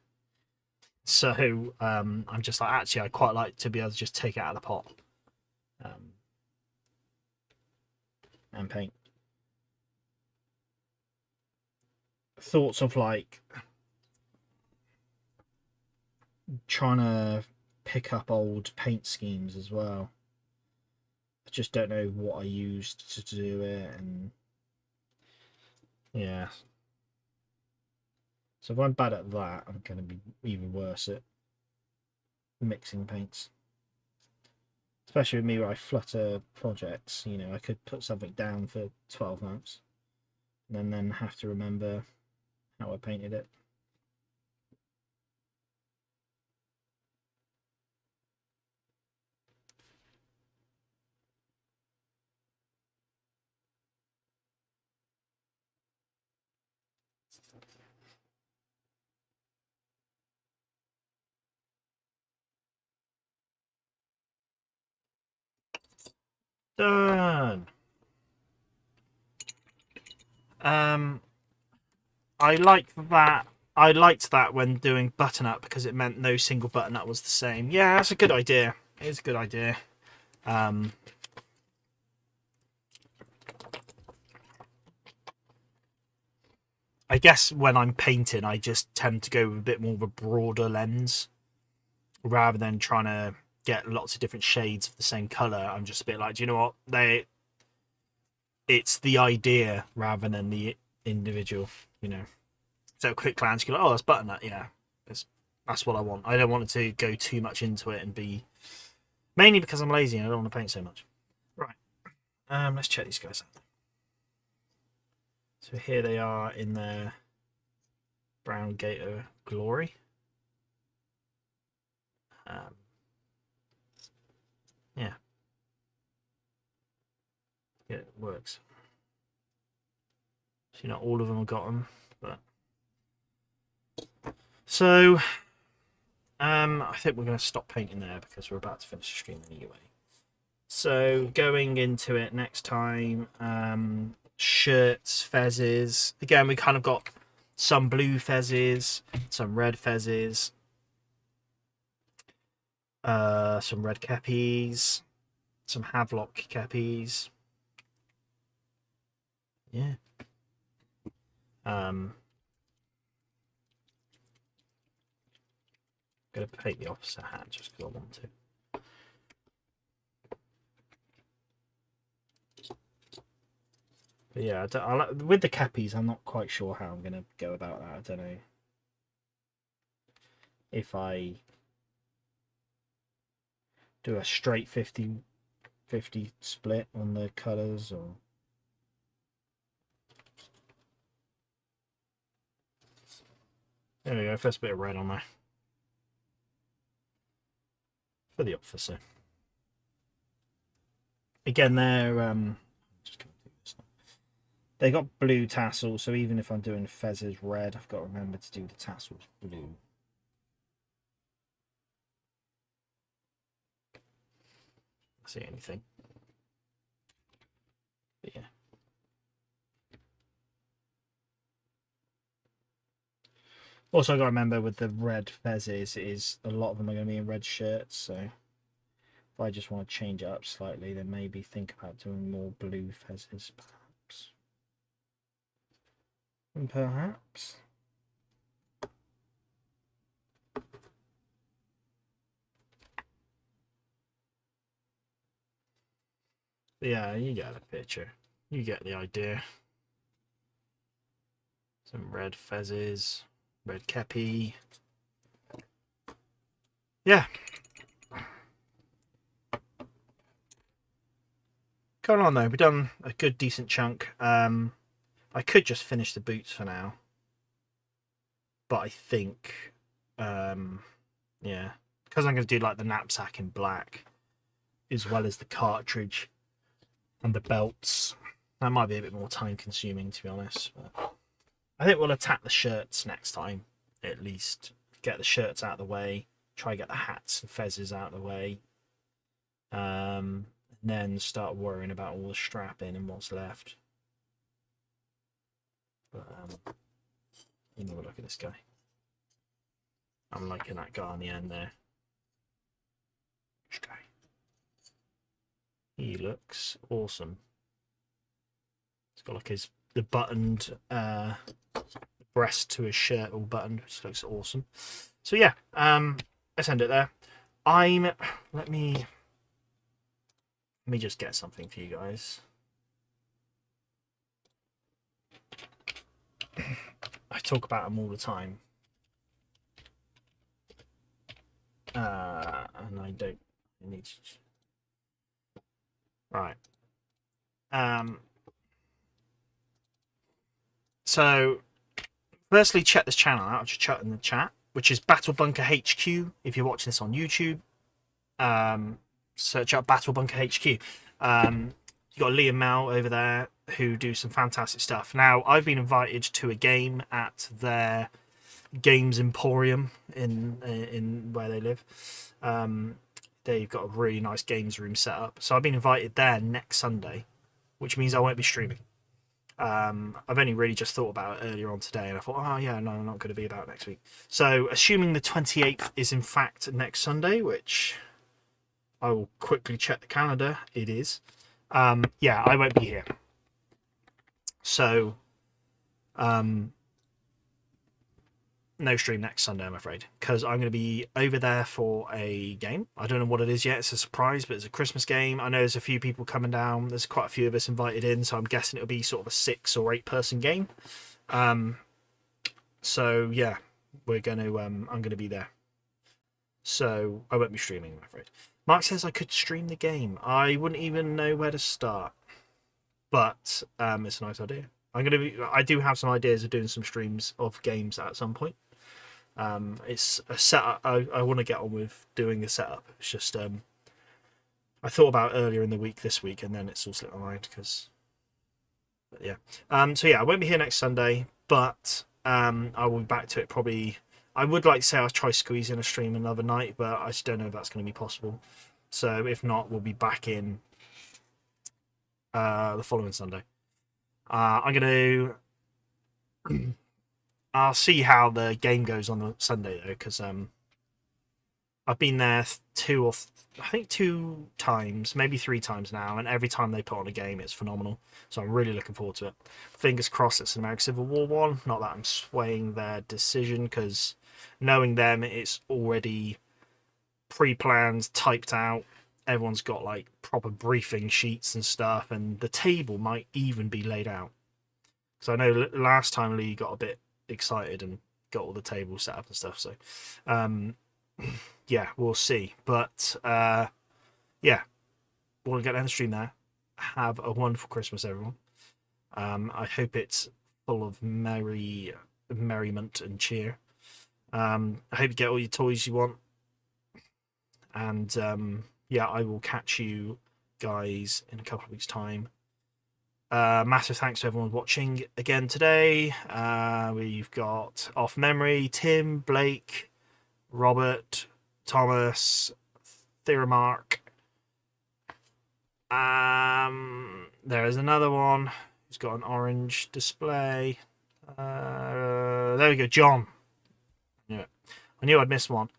So I'm just like, actually, I quite like to be able to just take it out of the pot and paint. Thoughts of like trying to pick up old paint schemes as well. I just don't know what I used to do it, and yeah. So if I'm bad at that, I'm going to be even worse at mixing paints. Especially with me where I flutter projects, you know, I could put something down for 12 months and then have to remember how I painted it. Done. I like that. I liked that when doing button up because it meant no single button up was the same. Yeah, that's a good idea. It is a good idea. I guess when I'm painting, I just tend to go with a bit more of a broader lens rather than trying to get lots of different shades of the same color. I'm just a bit like, do you know what? It's the idea rather than the individual, you know. So quick glance, you go, oh, that's button up. Yeah, that's what I want. I don't want it to go too much into it and be mainly because I'm lazy and I don't want to paint so much. Right. Let's check these guys out. So here they are in their brown gator glory. Yeah. Yeah, it works. So not all of them have got them, but so I think we're going to stop painting there because we're about to finish the stream anyway. So going into it next time, shirts, fezzes. Again, we kind of got some blue fezzes, some red fezzes, some red cappies, some Havelock cappies. Yeah. Gonna paint the opposite hat just because I want to. But yeah, with the cappies, I'm not quite sure how I'm gonna go about that. I don't know if I do a straight 50-50 split on the colours or. There we go, first bit of red on there. For the officer. Again, they're just gonna do this now. They got blue tassels, so even if I'm doing fezzes red, I've got to remember to do the tassels blue. See anything? But yeah. Also, I got to remember with the red fezzes is a lot of them are going to be in red shirts, so if I just want to change it up slightly, then maybe think about doing more blue fezzes, perhaps. And perhaps. But yeah, you get the picture. You get the idea. Some red fezzes, red kepi. Yeah. Going on though, we've done a good decent chunk. I could just finish the boots for now, but I think, yeah, because I'm going to do like the knapsack in black, as well as the cartridge and the belts. That might be a bit more time consuming, to be honest. But I think we'll attack the shirts next time, at least. Get the shirts out of the way. Try to get the hats and fezzes out of the way. And then start worrying about all the strapping and what's left. But let me have a look at this guy. I'm liking that guy on the end there. This guy. He looks awesome. He's got like the buttoned breast to his shirt all buttoned, which looks awesome. So yeah, let's end it there. Let me just get something for you guys. I talk about them all the time. And I don't need to... Right. So firstly, check this channel out. I'll just chat in the chat, which is Battle Bunker HQ. If you're watching this on YouTube, search up Battle Bunker HQ. You got Lee and Mel over there who do some fantastic stuff. Now, I've been invited to a game at their Games Emporium in where they live. They've got a really nice games room set up. So I've been invited there next Sunday, which means I won't be streaming. I've only really just thought about it earlier on today, and I thought, oh yeah, no, I'm not going to be about next week. So assuming the 28th is in fact next Sunday, which I will quickly check the calendar, it is. Yeah, I won't be here. So no stream next Sunday, I'm afraid, because I'm going to be over there for a game. I don't know what it is yet. It's a surprise, but it's a Christmas game. I know there's a few people coming down. There's quite a few of us invited in, so I'm guessing it'll be sort of a 6 or 8 person game. So yeah, we're going to I'm going to be there. So I won't be streaming, I'm afraid. Mark says I could stream the game. I wouldn't even know where to start, but it's a nice idea. I do have some ideas of doing some streams of games at some point. It's a setup I want to get on with doing the setup. It's just I thought about it earlier in the week this week, and then it's all slipped my mind because yeah. So yeah, I won't be here next Sunday, but I will be back to it probably. I would like to say I'll try squeeze in a stream another night, but I just don't know if that's going to be possible. So if not, we'll be back in the following Sunday. I'm going to... I'll see how the game goes on the Sunday, though, because I've been there I think 2 times, maybe 3 times now, and every time they put on a game, it's phenomenal. So I'm really looking forward to it. Fingers crossed it's an American Civil War one. Not that I'm swaying their decision, because knowing them, it's already pre-planned, typed out. Everyone's got like proper briefing sheets and stuff, and the table might even be laid out. So I know last time Lee got a bit excited and got all the tables set up and stuff. So yeah, we'll see. But yeah, we'll get on the stream there. Have a wonderful Christmas, everyone. I hope it's full of merriment and cheer. I hope you get all your toys you want. And yeah, I will catch you guys in a couple of weeks' time. Massive thanks to everyone watching again today. We've got Off Memory, Tim, Blake, Robert, Thomas, Theramark. There is another one who's got an orange display. There we go, John. I knew I'd missed one.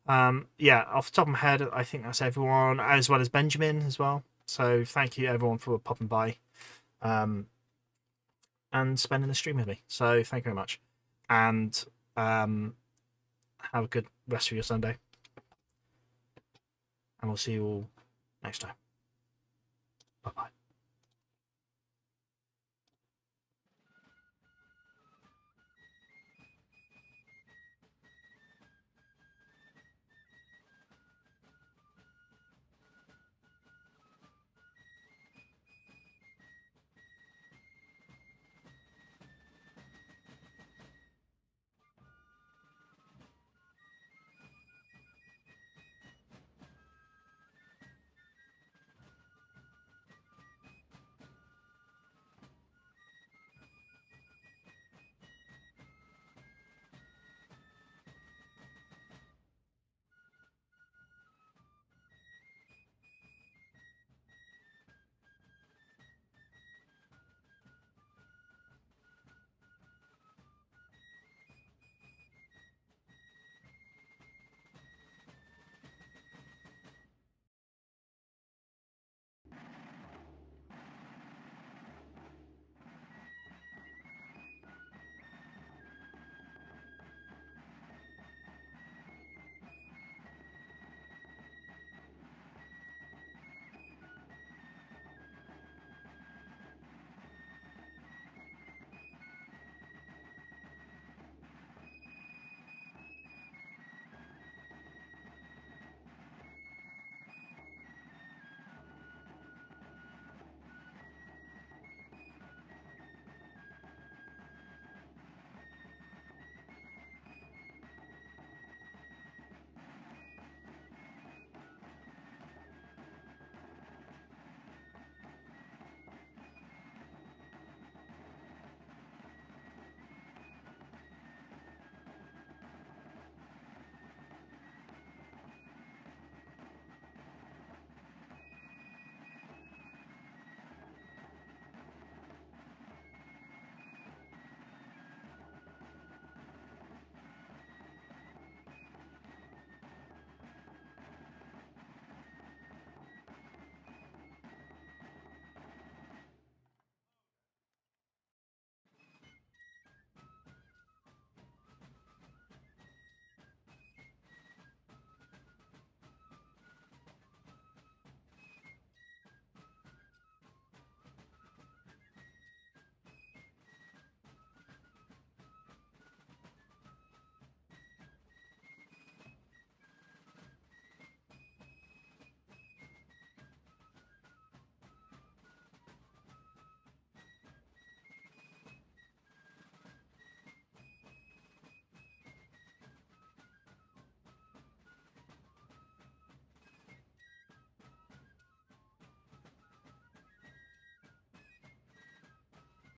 Yeah, off the top of my head, I think that's everyone, as well as Benjamin as well. So thank you everyone for popping by and spending the stream with me. So thank you very much, and have a good rest of your Sunday, and we'll see you all next time. Bye bye.